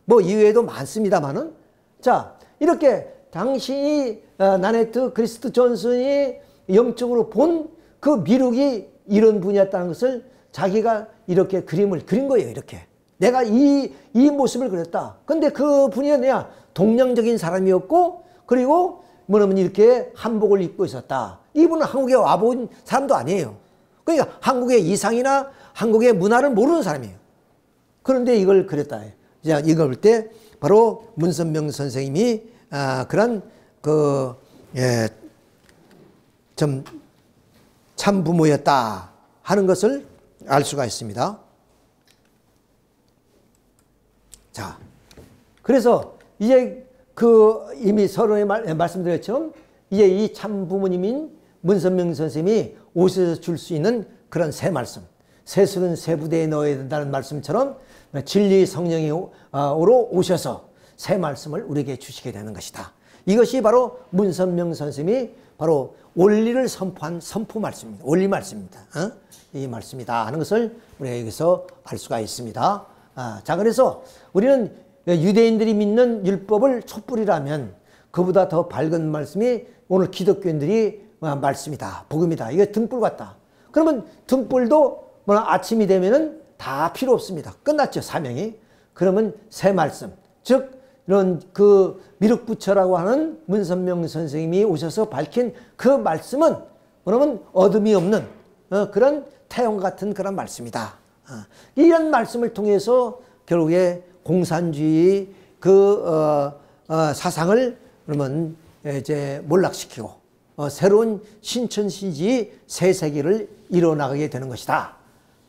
뭐 이외에도 많습니다만은. 자, 이렇게 당신이 나네트 크리스트 존슨이 영적으로 본 그 미륵이 이런 분이었다는 것을 자기가 이렇게 그림을 그린 거예요. 이렇게. 내가 이 모습을 그렸다. 근데 그 분이 뭐냐? 동양적인 사람이었고, 그리고 뭐냐면 이렇게 한복을 입고 있었다. 이분은 한국에 와본 사람도 아니에요. 그러니까 한국의 이상이나 한국의 문화를 모르는 사람이에요. 그런데 이걸 그렸다. 자, 이걸 볼 때 바로 문선명 선생님이 그런 좀 참부모였다 하는 것을 알 수가 있습니다. 자, 그래서 이제 이미 서론에 말씀드렸죠. 이제 이 참부모님인 문선명 선생님이 옷에서 줄 수 있는 그런 새 말씀, 새술은 새 부대에 넣어야 된다는 말씀처럼 진리 성령으로 오셔서 새 말씀을 우리에게 주시게 되는 것이다. 이것이 바로 문선명 선생님이 바로 원리를 선포한 선포 말씀입니다. 원리 말씀입니다. 이 말씀이다 하는 것을 우리가 여기서 알 수가 있습니다. 자, 그래서 우리는 유대인들이 믿는 율법을 촛불이라면 그보다 더 밝은 말씀이 오늘 기독교인들이 말씀이다. 복음이다. 이게 등불 같다. 그러면 등불도 아침이 되면은 다 필요 없습니다. 끝났죠, 사명이. 그러면 새 말씀, 즉 이런 그 미륵부처라고 하는 문선명 선생님이 오셔서 밝힌 그 말씀은 뭐냐면 어둠이 없는 그런 태양 같은 그런 말씀이다. 이런 말씀을 통해서 결국에 공산주의 사상을 그러면 이제 몰락시키고 새로운 신천시지 새 세계를 이뤄나가게 되는 것이다.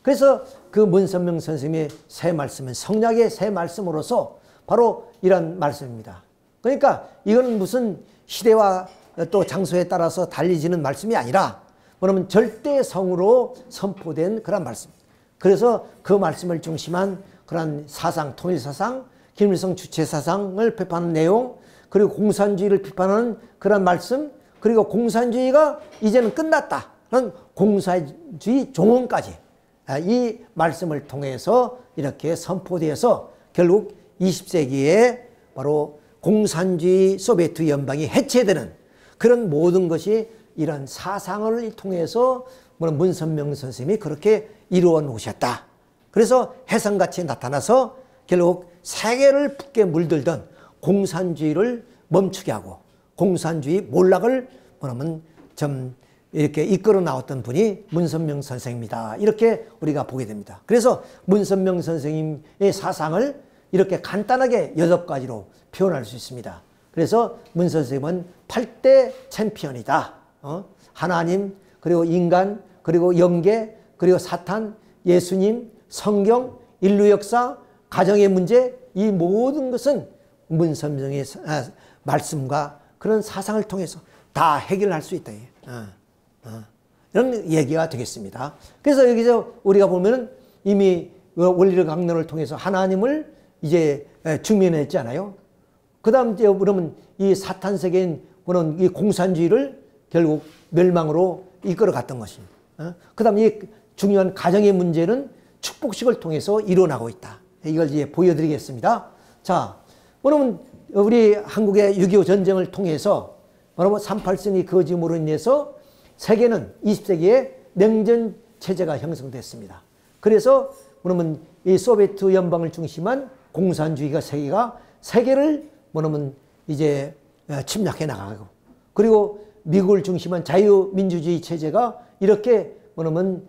그래서 그 문선명 선생님의 새 말씀은 성략의 새 말씀으로서 바로 이런 말씀입니다. 그러니까 이거는 무슨 시대와 또 장소에 따라서 달리지는 말씀이 아니라 뭐냐면 절대성으로 선포된 그런 말씀. 그래서 그 말씀을 중심한 그런 사상, 통일사상, 김일성 주체사상을 비판하는 내용, 그리고 공산주의를 비판하는 그런 말씀, 그리고 공산주의가 이제는 끝났다는 공산주의 종언까지 이 말씀을 통해서 이렇게 선포되어서 결국 20세기에 바로 공산주의 소비에트 연방이 해체되는 그런 모든 것이 이런 사상을 통해서 문선명 선생님이 그렇게 이루어 놓으셨다. 그래서 해성같이 나타나서 결국 세계를 붓게 물들던 공산주의를 멈추게 하고 공산주의 몰락을 좀 이렇게 이끌어 나왔던 분이 문선명 선생입니다. 이렇게 우리가 보게 됩니다. 그래서 문선명 선생님의 사상을 이렇게 간단하게 8가지로 표현할 수 있습니다. 그래서 문 선생님은 8대 챔피언이다. 하나님, 그리고 인간, 그리고 영계, 그리고 사탄, 예수님, 성경, 인류 역사, 가정의 문제, 이 모든 것은 문 선생의 말씀과 그런 사상을 통해서 다 해결할 수 있다. 이런 얘기가 되겠습니다. 그래서 여기서 우리가 보면은 이미 원리를 강론을 통해서 하나님을 이제 증명했잖아요. 그 다음 이제 그러면 이 사탄 세계인 그런 이 공산주의를 결국 멸망으로 이끌어 갔던 것입니다. 그 다음 이 중요한 가정의 문제는 축복식을 통해서 일어나고 있다. 이걸 이제 보여드리겠습니다. 자, 그러면 우리 한국의 6.25 전쟁을 통해서 여러분 38선이 거짓으로 인해서 세계는 20세기에 냉전 체제가 형성됐습니다. 그래서 그러면 이 소비에트 연방을 중심한 공산주의가 세계를 뭐냐면 이제 침략해 나가고, 그리고 미국을 중심한 자유민주주의 체제가 이렇게 뭐냐면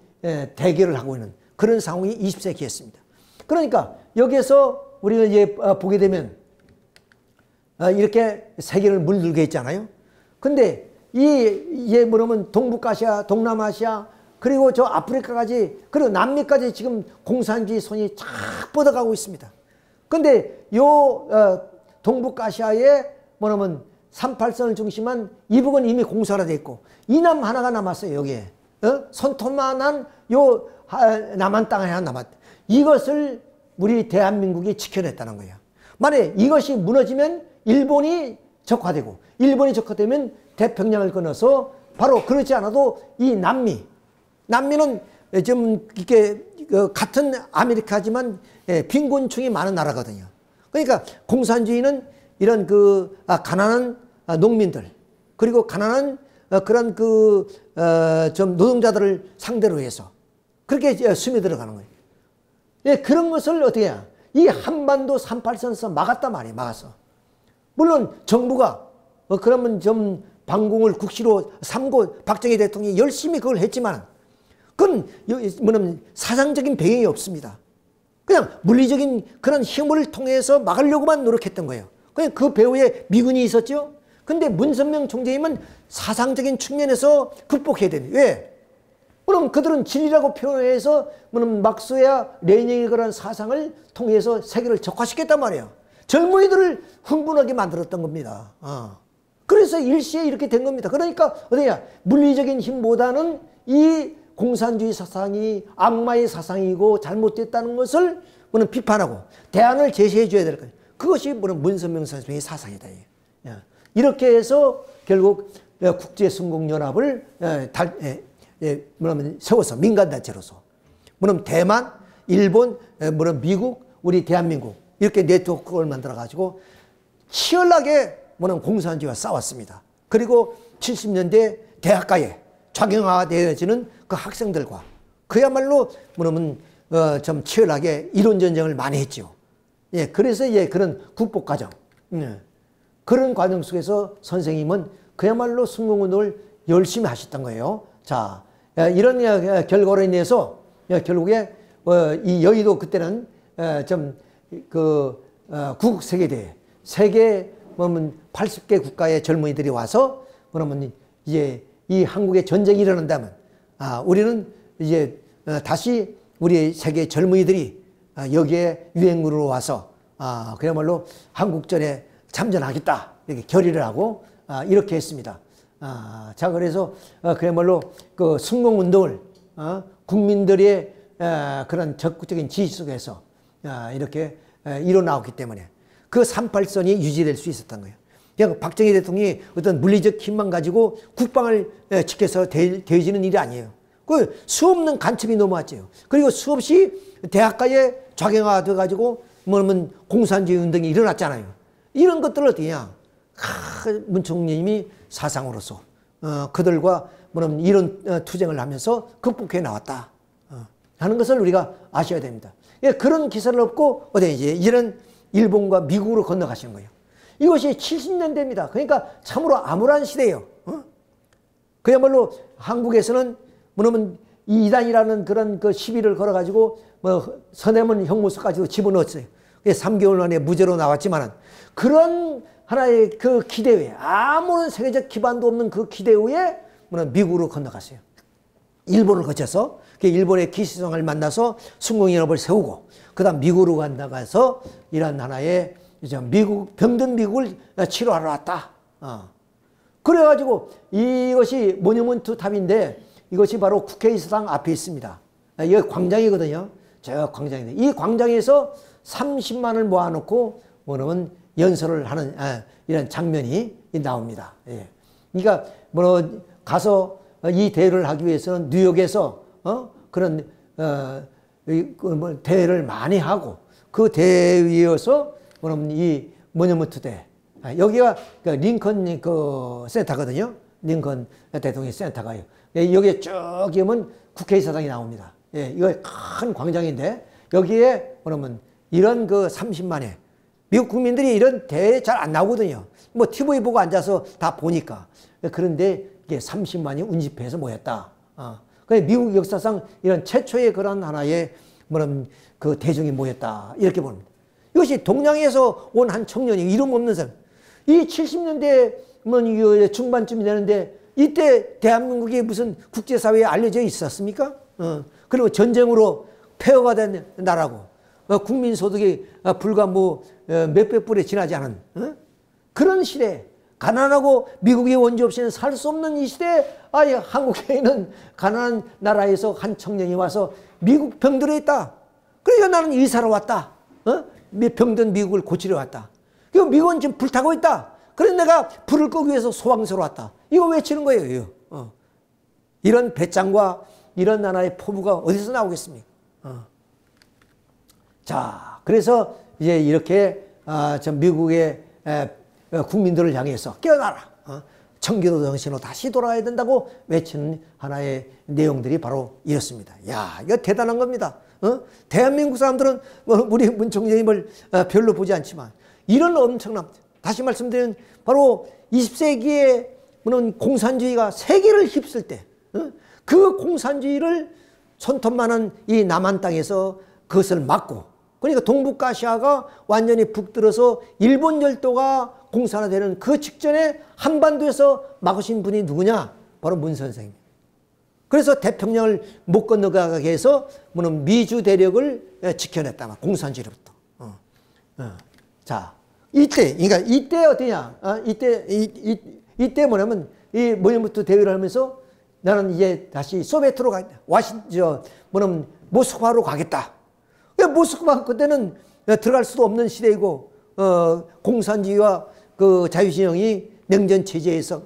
대결을 하고 있는 그런 상황이 20세기였습니다. 그러니까 여기에서 우리가 이제 보게 되면 이렇게 세계를 물들게 했잖아요. 근데 이게 뭐냐면 동북아시아, 동남아시아, 그리고 저 아프리카까지, 그리고 남미까지 지금 공산주의 손이 쫙 뻗어가고 있습니다. 근데 요 동북아시아에 뭐냐면 38선을 중심한 이북은 이미 공사화되어 있고 이남 하나가 남았어요. 여기에 손톱만한 요 남한 땅 하나 남았다. 이것을 우리 대한민국이 지켜냈다는 거예요. 만약에 이것이 무너지면 일본이 적화되고, 일본이 적화되면 태평양을 건너서 바로 그렇지 않아도 이 남미는 좀 이렇게 같은 아메리카지만 빈곤층이 많은 나라거든요. 그러니까 공산주의는 이런 가난한 농민들, 그리고 가난한 그런 좀 노동자들을 상대로 해서 그렇게 스며들어가는 거예요. 예, 그런 것을 어떻게 해야 이 한반도 38선에서 막았단 말이에요. 막았어. 물론 정부가 그러면 좀 방공을 국시로 삼고 박정희 대통령이 열심히 그걸 했지만 그건 뭐냐면 사상적인 배경이 없습니다. 그냥 물리적인 그런 힘을 통해서 막으려고만 노력했던 거예요. 그냥 그 배후에 미군이 있었죠. 근데 문선명 총재님은 사상적인 측면에서 극복해야 됩니다. 왜? 그럼 그들은 진리라고 표현해서 막스야 레닌의 그런 사상을 통해서 세계를 적화시켰단 말이에요. 젊은이들을 흥분하게 만들었던 겁니다. 그래서 일시에 이렇게 된 겁니다. 그러니까 어디냐, 물리적인 힘보다는 이 공산주의 사상이 악마의 사상이고 잘못됐다는 것을 비판하고 대안을 제시해 줘야 될 거예요. 그것이 문선명 선생의 사상이다. 이렇게 해서 결국 국제성공연합을 세워서 민간단체로서 대만, 일본, 미국, 우리 대한민국 이렇게 네트워크를 만들어가지고 치열하게 공산주의와 싸웠습니다. 그리고 70년대 대학가에 좌경화되어지는 그 학생들과 그야말로 좀 치열하게 이론전쟁을 많이 했죠. 예, 그래서 그런 국복과정, 그런 과정 속에서 선생님은 그야말로 순공운동을 열심히 하셨던 거예요. 자, 이런 결과로 인해서 결국에 이 여의도 그때는 좀 구국세계대회, 세계 80개 국가의 젊은이들이 와서 그러면 이제 이 한국에 전쟁이 일어난다면 우리는 이제 다시 우리 세계 젊은이들이 여기에 유행으로 와서 그야말로 한국전에 참전하겠다 이렇게 결의를 하고 이렇게 했습니다. 자, 그래서 그야말로 그 승공운동을 국민들의 그런 적극적인 지지 속에서 이렇게 일어나왔기 때문에 그 38선이 유지될 수 있었던 거예요. 그냥 박정희 대통령이 어떤 물리적 힘만 가지고 국방을 지켜서 되어지는 일이 아니에요. 그 수없는 간첩이 넘어왔죠. 그리고 수없이 대학가에 좌경화돼 가지고 뭐냐면 공산주의 운동이 일어났잖아요. 이런 것들을 어떻게 하냐. 문 총리님이 사상으로서 그들과 뭐냐면 이런 투쟁을 하면서 극복해 나왔다 하는 것을 우리가 아셔야 됩니다. 예, 그런 기사를 얻고 어디 이제 이런 일본과 미국으로 건너가시는 거예요. 이것이 70년대입니다. 그러니까 참으로 암울한 시대예요. 그야말로 한국에서는 뭐냐면 이단이라는 그런 그 시비를 걸어가지고 서대문 형무소까지도 집어넣었어요. 3개월 만에 무죄로 나왔지만 그런 하나의 그 기대 위에, 아무런 세계적 기반도 없는 그 기대 위에 미국으로 건너갔어요. 일본을 거쳐서 일본의 기시성을 만나서 순공연합을 세우고, 그 다음 미국으로 건너가서 이런 하나의 미국, 병든 미국을 치료하러 왔다. 그래가지고 이것이 모뉴먼트 탑인데, 이것이 바로 국회의사당 앞에 있습니다. 여기 광장이거든요. 저 광장인데, 이 광장에서 30만을 모아놓고 뭐냐면 연설을 하는 이런 장면이 나옵니다. 예. 그러니까 뭐 가서 이 대회를 하기 위해서는 뉴욕에서 그런 대회를 많이 하고, 그 대회에서 뭐냐면 이 모뉴먼트 대회, 여기가 링컨 그 센터거든요. 링컨 대통령 센터가요. 여기에 쭉 보면 국회의사당이 나옵니다. 예, 이거 큰 광장인데, 여기에 뭐냐면 이런 그 30만의 미국 국민들이 이런 대회에 잘 안 나오거든요. 뭐 TV 보고 앉아서 다 보니까. 그런데 이게 30만이 운집해서 모였다. 그래서 미국 역사상 이런 최초의 그런 하나의 뭐냐면 그 대중이 모였다, 이렇게 봅니다. 이것이 동양에서 온 한 청년이, 이름 없는 사람. 이 70년대 중반쯤이 되는데, 이때 대한민국이 무슨 국제사회에 알려져 있었습니까? 그리고 전쟁으로 폐허가 된 나라고, 국민소득이 불과 뭐 몇백 불에 지나지 않은 그런 시대, 가난하고 미국의 원조 없이는 살 수 없는 이 시대에, 한국에 있는 가난한 나라에서 한 청년이 와서 미국 병들어 있다. 그러니까 나는 의사로 왔다. 병든 미국을 고치러 왔다. 그리고 미국은 지금 불타고 있다. 그래서 내가 불을 끄기 위해서 소방서로 왔다. 이거 외치는 거예요. 이런 배짱과 이런 나라의 포부가 어디서 나오겠습니까? 자, 그래서 이제 이렇게 미국의 국민들을 향해서 깨어나라. 청교도 정신으로 다시 돌아가야 된다고 외치는 하나의 내용들이 바로 이렇습니다. 야, 이거 대단한 겁니다. 대한민국 사람들은 우리 문 총재님을 별로 보지 않지만, 이런 엄청난, 다시 말씀드리면 바로 20세기에 공산주의가 세계를 휩쓸 때, 그 공산주의를 손톱만한 이 남한 땅에서 그것을 막고, 그러니까 동북아시아가 완전히 북들어서 일본 열도가 공산화되는 그 직전에 한반도에서 막으신 분이 누구냐? 바로 문 선생입니다. 그래서 태평양을 못 건너가게 해서 미주 대륙을 지켜냈다. 공산주의로부터. 자, 이때, 그러니까 이때 어떠냐? 이때 뭐냐면 이 모뉴먼트 대회를 하면서 나는 이제 다시 소비에트로 가겠다. 뭐냐면 모스크바로 가겠다. 모스크바 그때는 들어갈 수도 없는 시대이고, 공산주의와 그 자유진영이 냉전 체제에서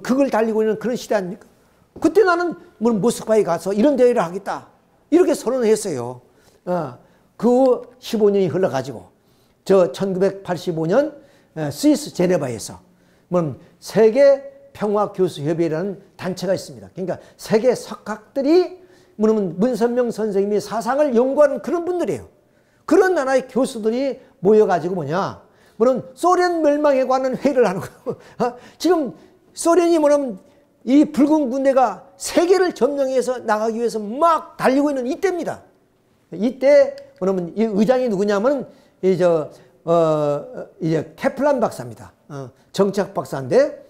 그걸 달리고 있는 그런 시대 아닙니까? 그때 나는 모스크바에 가서 이런 대회를 하겠다, 이렇게 선언을 했어요. 그 15년이 흘러가지고 1985년 스위스 제네바에서 세계 평화교수협의회라는 단체가 있습니다. 그러니까 세계 석학들이 문선명 선생님의 사상을 연구하는 그런 분들이에요. 그런 나라의 교수들이 모여가지고 소련 멸망에 관한 회의를 하는 거예요. 지금 소련이 이 붉은 군대가 세계를 점령해서 나가기 위해서 막 달리고 있는 이때입니다. 이때 이 의장이 누구냐면 이제 케플란 박사입니다. 정치학 박사인데,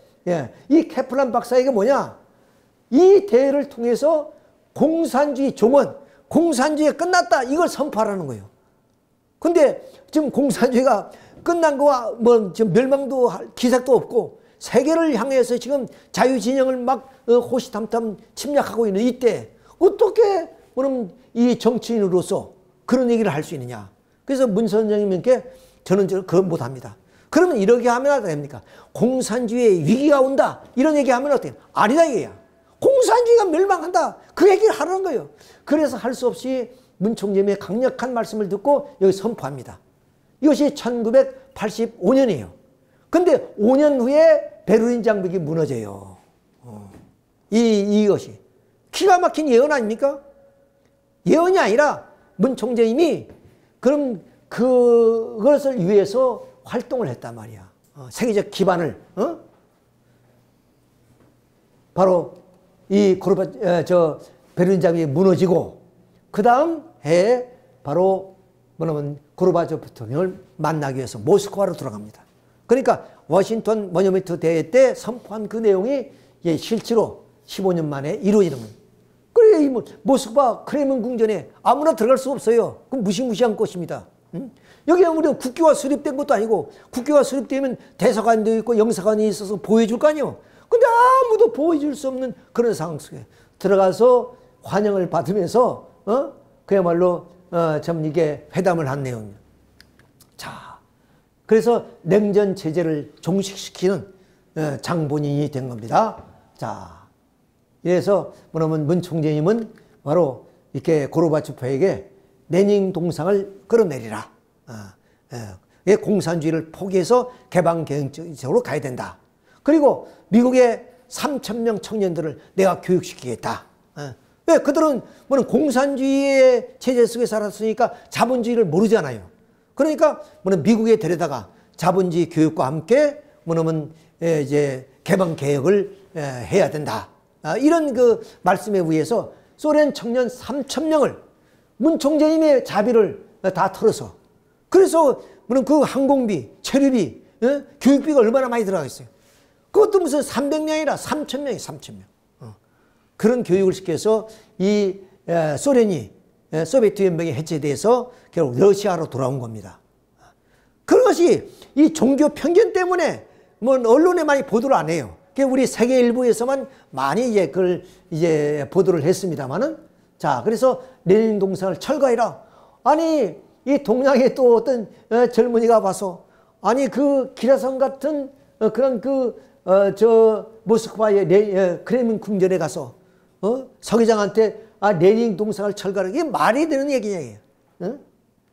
이 케플란 박사에게 이 대회를 통해서 공산주의 종언, 공산주의가 끝났다, 이걸 선포하라는 거예요. 근데 지금 공산주의가 끝난 거와 지금 멸망도 기색도 없고, 세계를 향해서 지금 자유진영을 막 호시탐탐 침략하고 있는 이때 어떻게 이 정치인으로서 그런 얘기를 할 수 있느냐. 그래서 문 선생님께 저는 그건 못합니다. 그러면 이렇게 하면 어떻게 됩니까? 공산주의의 위기가 온다, 이런 얘기하면 어떻게 돼요? 아니다 이게야. 공산주의가 멸망한다, 그 얘기를 하라는 거예요. 그래서 할 수 없이 문 총재님의 강력한 말씀을 듣고 여기 선포합니다. 이것이 1985년이에요. 근데 5년 후에 베를린 장벽이 무너져요. 이것이 기가 막힌 예언 아닙니까? 예언이 아니라 문 총재님이 그럼 그것을 위해서 활동을 했단 말이야. 세계적 기반을, 바로 이 베를린 장벽이 무너지고, 그 다음 해에 바로 고르바초프 대통령을 만나기 위해서 모스크바로 들어갑니다. 그러니까 워싱턴 모니먼트 대회 때 선포한 그 내용이 예, 실제로 15년 만에 이루어지는 겁니다. 그래, 이 모스크바 크렘린 궁전에 아무나 들어갈 수 없어요. 그럼 무시무시한 곳입니다. 응? 여기 우리는 국교가 수립된 것도 아니고, 국교가 수립되면 대사관도 있고 영사관이 있어서 보호해줄 거 아니에요. 근데 아무도 보호해줄 수 없는 그런 상황 속에 들어가서 환영을 받으면서 그야말로 참 이게 회담을 한 내용입니다. 자, 그래서 냉전 체제를 종식시키는 장본인이 된 겁니다. 자, 그래서 뭐냐면 문 총재님은 바로 이렇게 고르바초프에게 레닌 동상을 끌어내리라. 공산주의를 포기해서 개방개혁적으로 가야 된다. 그리고 미국의 3,000명 청년들을 내가 교육시키겠다. 왜? 그들은 뭐는 공산주의의 체제 속에 살았으니까 자본주의를 모르잖아요. 그러니까 뭐는 미국에 데려다가 자본주의 교육과 함께 뭐냐면 이제 개방개혁을 해야 된다. 이런 그 말씀에 의해서 소련 청년 3,000명을 문 총재님의 자비를 다 털어서, 그래서 물론 그 항공비, 체류비, 교육비가 얼마나 많이 들어가겠어요. 그것도 무슨 300명이라 3,000명이 3,000명. 그런 교육을 시켜서 이 소련이 소비에트 연맹이 해체돼서 결국 러시아로 돌아온 겁니다. 그것이 이 종교 편견 때문에 뭐 언론에 많이 보도를 안 해요. 우리 세계일보에서만 많이 이제 그걸 이제 보도를 했습니다만은, 자, 그래서 레닌 동상을 철거해라. 아니, 이 동양의 또 어떤 젊은이가 봐서, 아니, 그 기라성 같은 그런 모스크바의 크렘린 궁전에 가서, 서기장한테 레닌 동상을 철거하라. 이게 말이 되는 얘기냐.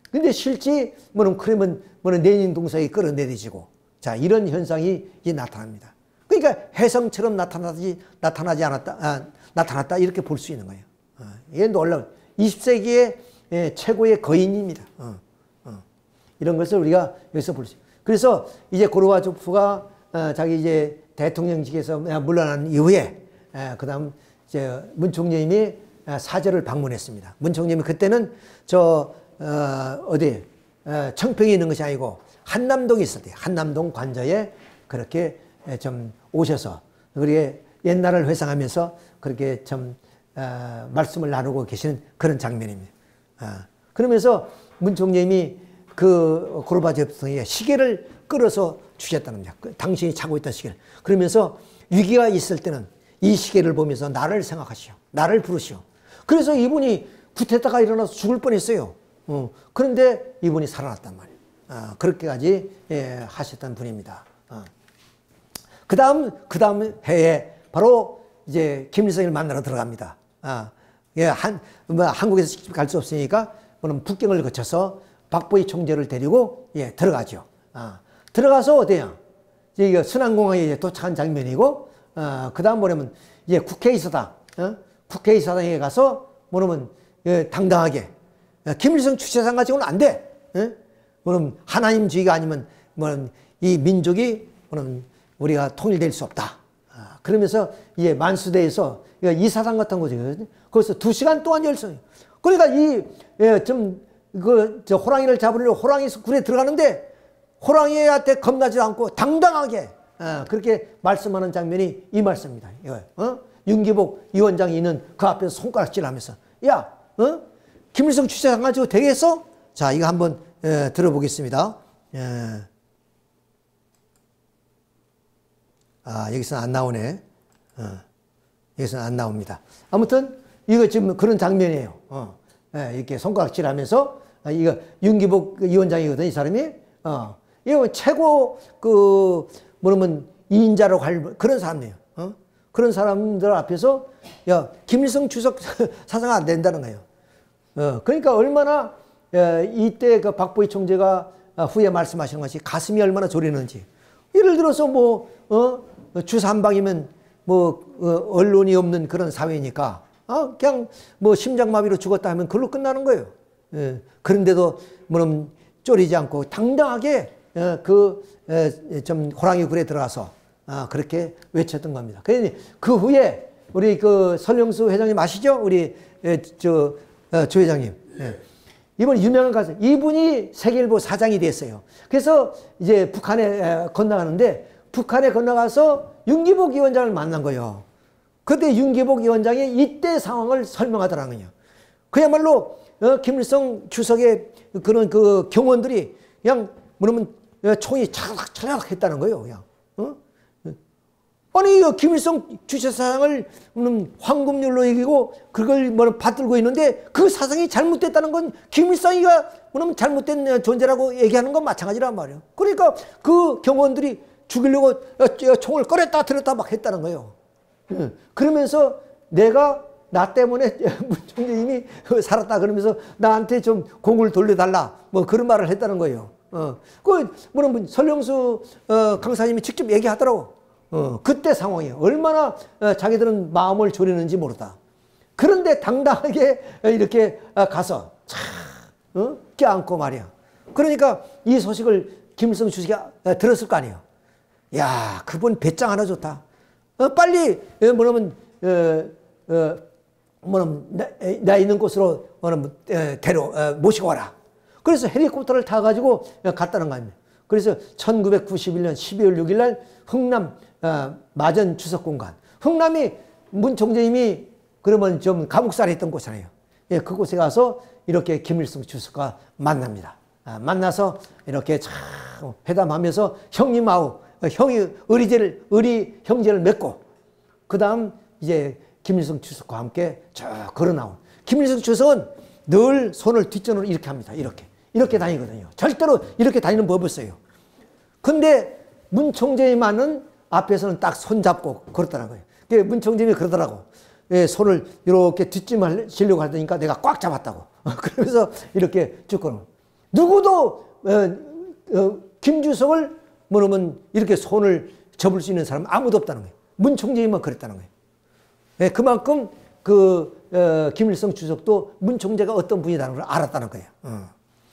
근데 실제, 크렘린, 레닌 동상이 끌어내려지고, 자, 이런 현상이 이제 나타납니다. 그러니까 혜성처럼 나타났다 이렇게 볼 수 있는 거예요. 이게 놀라운 20세기의 최고의 거인입니다. 이런 것을 우리가 여기서 볼 수 있어요. 그래서 이제 고르바초프가 자기 이제 대통령직에서 물러난 이후에 그다음 이제 문 총재님이 사저를 방문했습니다. 문 총재님이 그때는 어디 청평에 있는 것이 아니고 한남동에 있을 때 한남동 관저에 그렇게 좀 오셔서 그렇게 옛날을 회상하면서 그렇게 좀 말씀을 나누고 계시는 그런 장면입니다. 그러면서 문 총재님이 그 고르바초프에게 시계를 끌어서 주셨다는 겁니다. 당신이 차고 있던 시계를. 그러면서 위기가 있을 때는 이 시계를 보면서 나를 생각하시오. 나를 부르시오. 그래서 이분이 쿠데타가 일어나서 죽을 뻔했어요. 그런데 이분이 살아났단 말이에요. 그렇게까지 하셨던 분입니다. 그 다음 해에 바로 이제 김일성을 만나러 들어갑니다. 한국에서 갈 수 없으니까 북경을 거쳐서 박보희 총재를 데리고 들어가죠. 들어가서 어디야? 이제 순안공항에 도착한 장면이고, 그 다음 뭐냐면 이제 국회의사당, 국회의사당에 가서 뭐냐면 당당하게 김일성 주체상 가지고는 안 돼. 뭐냐면 하나님주의가 아니면 뭐냐면 이 민족이 뭐냐면 우리가 통일될 수 없다. 그러면서 이제 만수대에서 이사당 같은 거거든요. 거기서 2시간 동안 열성해요. 그러니까 호랑이를 잡으려고 호랑이 굴에 들어가는데 호랑이한테 겁나지 않고 당당하게 그렇게 말씀하는 장면이 이 말씀입니다. 윤기복 위원장이 있는 그 앞에서 손가락질하면서, 야, 김일성 주체상 가지고 되겠어? 자, 이거 한번 들어보겠습니다. 여기서는 안 나오네. 여기서는 안 나옵니다. 아무튼 이거 지금 그런 장면이에요. 이렇게 손가락질하면서, 이거 윤기복 위원장이거든, 이 사람이. 이거 최고 뭐냐면 2인자로 갈 그런 사람이에요. 그런 사람들 앞에서 야, 김일성 주석 사상 안 된다는 거예요. 그러니까 얼마나 이때 그 박보희 총재가 후에 말씀하시는 것이 가슴이 얼마나 졸이는지. 예를 들어서 주사 한 방이면 언론이 없는 그런 사회니까 그냥 심장마비로 죽었다 하면 그걸로 끝나는 거예요. 그런데도 뭐는 쫄이지 않고 당당하게 좀 호랑이 굴에 들어가서 그렇게 외쳤던 겁니다. 그 후에 우리 그 설영수 회장님 아시죠? 우리 조 회장님. 이번 유명한 가수, 이분이 세계일보 사장이 됐어요. 그래서 이제 북한에 건너가는데, 북한에 건너가서 윤기복 위원장을 만난 거예요. 그때 윤기복 위원장이 이때 상황을 설명하더라고요. 그야말로 김일성 주석의 그런 그 경원들이 그냥 뭐냐면 총이 차락차락 했다는 거예요. 그냥. 아니 김일성 주석사상을 황금률로 이기고 그걸 뭐는 받들고 있는데 그 사상이 잘못됐다는 건 김일성이가 뭐냐면 잘못된 존재라고 얘기하는 건 마찬가지란 말이에요. 그러니까 그 경원들이 죽이려고 총을 꺼냈다 들었다 막 했다는 거예요. 그러면서 내가 나 때문에 문총재님이 살았다 그러면서 나한테 좀 공을 돌려달라 뭐 그런 말을 했다는 거예요. 그 뭐냐면 설령수 강사님이 직접 얘기하더라고. 그때 상황이에요. 얼마나 자기들은 마음을 졸이는지 모르다. 그런데 당당하게 이렇게 가서 껴안고 말이야. 그러니까 이 소식을 김일성 주석이 들었을 거 아니에요. 야, 그분 배짱 하나 좋다. 빨리 뭐냐면 나 있는 곳으로 모시고 와라. 그래서 헬리콥터를 타가지고 갔다는 거 아닙니까? 그래서 1991년 12월 6일 날 흥남 마전 주석공간. 흥남이 문 총재님이 그러면 좀 감옥살이 했던 곳이잖아요. 예, 그곳에 가서 이렇게 김일성 주석과 만납니다. 만나서 이렇게 참 회담하면서 형님하고 형이 의리 형제를 맺고 그 다음 이제 김일성 주석과 함께 쭉 걸어 나온. 김일성 주석은 늘 손을 뒷전으로 이렇게 합니다. 이렇게 다니거든요. 절대로 이렇게 다니는 법이 없어요. 근데 문 총재님만은 앞에서는 딱 손잡고 걸었다는 거예요. 문 총재님이 그러더라고. 예, 손을 이렇게 뒷짐을 지려고 하니까 내가 꽉 잡았다고. 그러면서 이렇게 쭉 걸어. 누구도 김주석을 뭐냐면 이렇게 손을 접을 수 있는 사람은 아무도 없다는 거예요. 문 총재님만 그랬다는 거예요. 예, 그만큼 김일성 주석도 문 총재가 어떤 분이라는 걸 알았다는 거예요.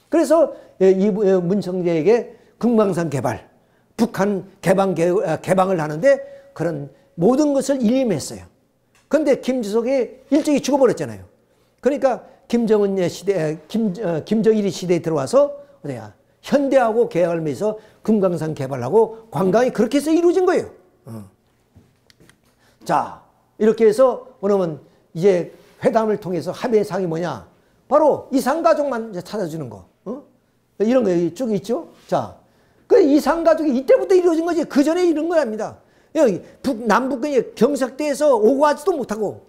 그래서 이 문 총재에게 금강산 개발, 북한 개방을 하는데 그런 모든 것을 일임했어요. 그런데 김주석이 일찍이 죽어버렸잖아요. 그러니까 김정은의 시대, 김정일이 시대에 들어와서 현대하고 계약을 맺어서 금강산 개발하고 관광이 그렇게 해서 이루어진 거예요. 자, 이렇게 해서 뭐냐면 이제 회담을 통해서 합의의 사항이 뭐냐? 바로 이산가족만 찾아주는 거. 이런 거 여기 쭉 있죠? 자, 그 이산가족이 이때부터 이루어진 거지. 그 전에 이런 거 아닙니다. 여기 남북의 경색대에서 오고 가지도 못하고,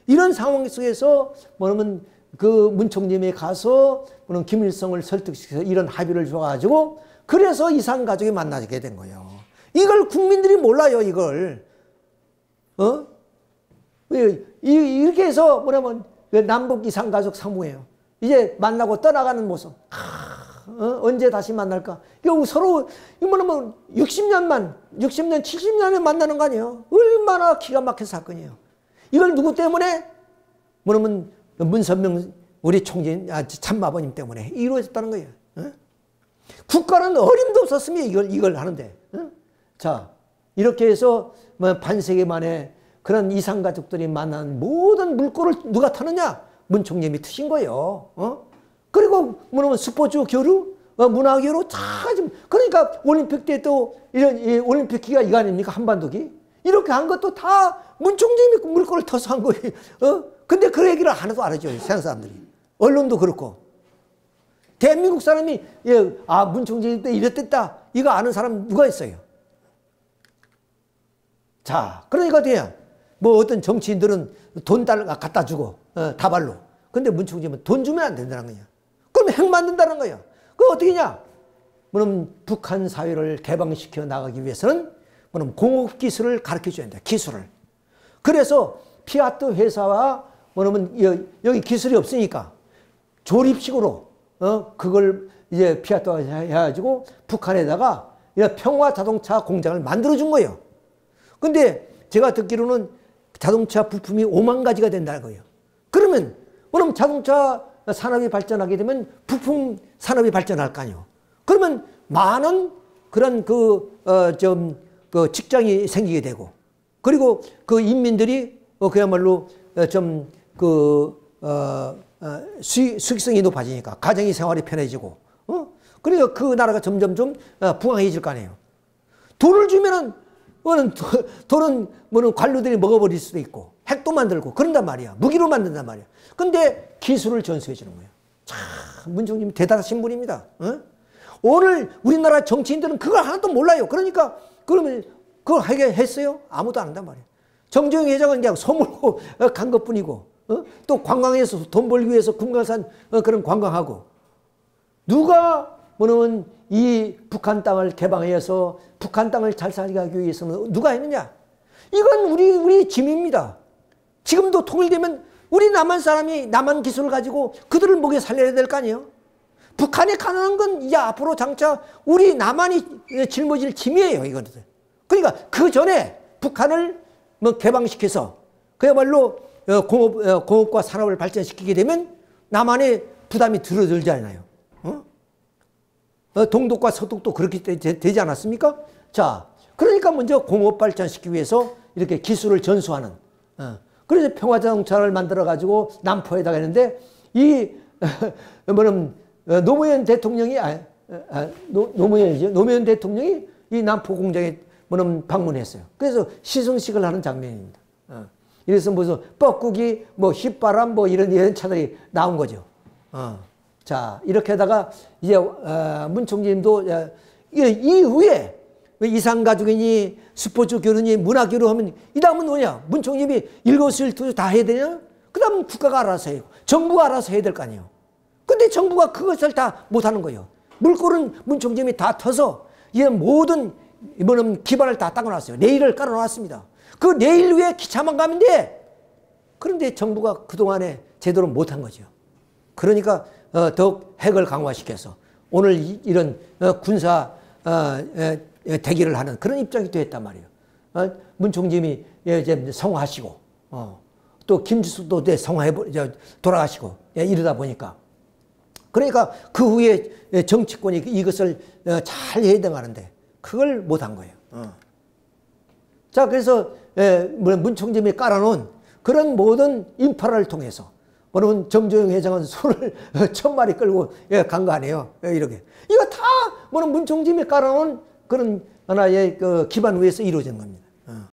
이런 상황 속에서 뭐냐면 그 문 총재님이 가서 뭐냐면 김일성을 설득시켜서 이런 합의를 줘가지고 그래서 이산가족이 만나게 된 거예요. 이걸 국민들이 몰라요, 이걸. 이렇게 해서 뭐냐면 남북 이산가족 상봉이에요. 이제 만나고 떠나가는 모습. 언제 다시 만날까? 서로 뭐냐면 60년, 70년에 만나는 거 아니에요? 얼마나 기가 막힌 사건이에요. 이걸 누구 때문에? 뭐냐면 문선명 우리 총재 참마버님 때문에 이루어졌다는 거예요. 국가는 어림도 없었으면 이걸 하는데. 자, 이렇게 해서 반세기 만에 그런 이산가족들이 만난 모든 물꼬를 누가 타느냐? 문 총재님이 트신 거예요. 그리고 뭐냐면 스포츠 교류, 문화 교류 다 지금 그러니까 올림픽 때 또 이런 올림픽 기가 이거 아닙니까? 한반도기 이렇게 한 것도 다 문 총재님이 물꼬를 터서 한 거예요. 근데 그 얘기를 하나도 안 하죠. 세상 사람들이. 언론도 그렇고. 대한민국 사람이 문 총재님 때 이랬댔다. 이거 아는 사람 누가 있어요? 자, 그러니까 돼요. 뭐 어떤 정치인들은 돈 갖다 주고 다발로. 근데 문 총재님은 돈 주면 안 된다는 거야. 그럼 핵 만든다는 거야. 그거 어떻게 하냐? 뭐냐면 북한 사회를 개방시켜 나가기 위해서는 뭐냐면 공업 기술을 가르쳐 줘야 된다. 기술을. 그래서 피아트 회사와 뭐냐면 여기 기술이 없으니까 조립식으로 그걸 이제 피아트화 해가지고 북한에다가 평화 자동차 공장을 만들어 준 거예요. 근데 제가 듣기로는 자동차 부품이 5만 가지가 된다는 거예요. 그러면 그럼 자동차 산업이 발전하게 되면 부품 산업이 발전할 거 아니에요. 그러면 많은 그런 그 직장이 생기게 되고, 그리고 그 인민들이 그야말로 수익성이 높아지니까 가정이 생활이 편해지고, 그러니까 그 나라가 점점 좀 부강해질 거 아니에요. 돈을 주면은 돈은 관료들이 먹어버릴 수도 있고 핵도 만들고 그런단 말이야. 무기로 만든단 말이야. 근데 기술을 전수해 주는 거예요. 참 문총님 대단하신 분입니다. 오늘 우리나라 정치인들은 그걸 하나도 몰라요. 그러니까 그러면 그걸 하게 했어요? 아무도 안 한단 말이에요. 정주영 회장은 그냥 소물고 간 것뿐이고, 또 관광에서 돈 벌기 위해서 금강산 그런 관광하고, 누가 뭐냐면 이 북한 땅을 개방해서 북한 땅을 잘 살게 하기 위해서는 누가 했느냐? 이건 우리 짐입니다. 지금도 통일되면 우리 남한 사람이 남한 기술을 가지고 그들을 목에 살려야 될 거 아니에요? 북한에 가난한 건 이제 앞으로 장차 우리 남한이 짊어질 짐이에요, 이거는. 그러니까 그 전에 북한을 뭐 개방시켜서 그야말로 공업과 산업을 발전시키게 되면 남한의 부담이 줄어들잖아요. 동독과 서독도 그렇게 되지 않았습니까? 자, 그러니까 먼저 공업 발전시키기 위해서 이렇게 기술을 전수하는. 그래서 평화자동차를 만들어가지고 남포에다가 했는데, 노무현 대통령이, 노무현 대통령이 이 남포 공장에 방문했어요. 그래서 시승식을 하는 장면입니다. 이래서 무슨 뻐꾸기, 휘바람, 이런 차들이 나온 거죠. 자, 이렇게 하다가 이제 문 총리님도 이후에 이산가족이니 스포츠 교류니 문화 교류 하면 이 다음은 뭐냐? 문 총리님이 일거수일투족 다 해야 되냐? 그 다음은 국가가 알아서 해요. 정부가 알아서 해야 될 거 아니에요. 근데 정부가 그것을 다 못하는 거예요. 물꼬는 문 총리님이 다 터서 이제 모든 기반을 다 닦아놨어요. 레일을 깔아놨습니다. 그 레일 위에 기차만 가면 돼. 그런데 정부가 그동안에 제대로 못한 거죠. 그러니까 더욱 핵을 강화시켜서 오늘 이런 군사 대기를 하는 그런 입장이 됐단 말이에요. 문 총리님이 이제 성화하시고, 또 김주수도 돌아가시고, 이러다 보니까. 그러니까 그 후에 정치권이 이것을 잘 해야 되는데 그걸 못한 거예요. 자, 그래서 문 총리님이 깔아놓은 그런 모든 인프라를 통해서 정주영 회장은 소를 1000마리 끌고 간 거 아니에요. 이렇게. 이거 다 문 총리님이 깔아놓은 그런 하나의 그 기반 위에서 이루어진 겁니다.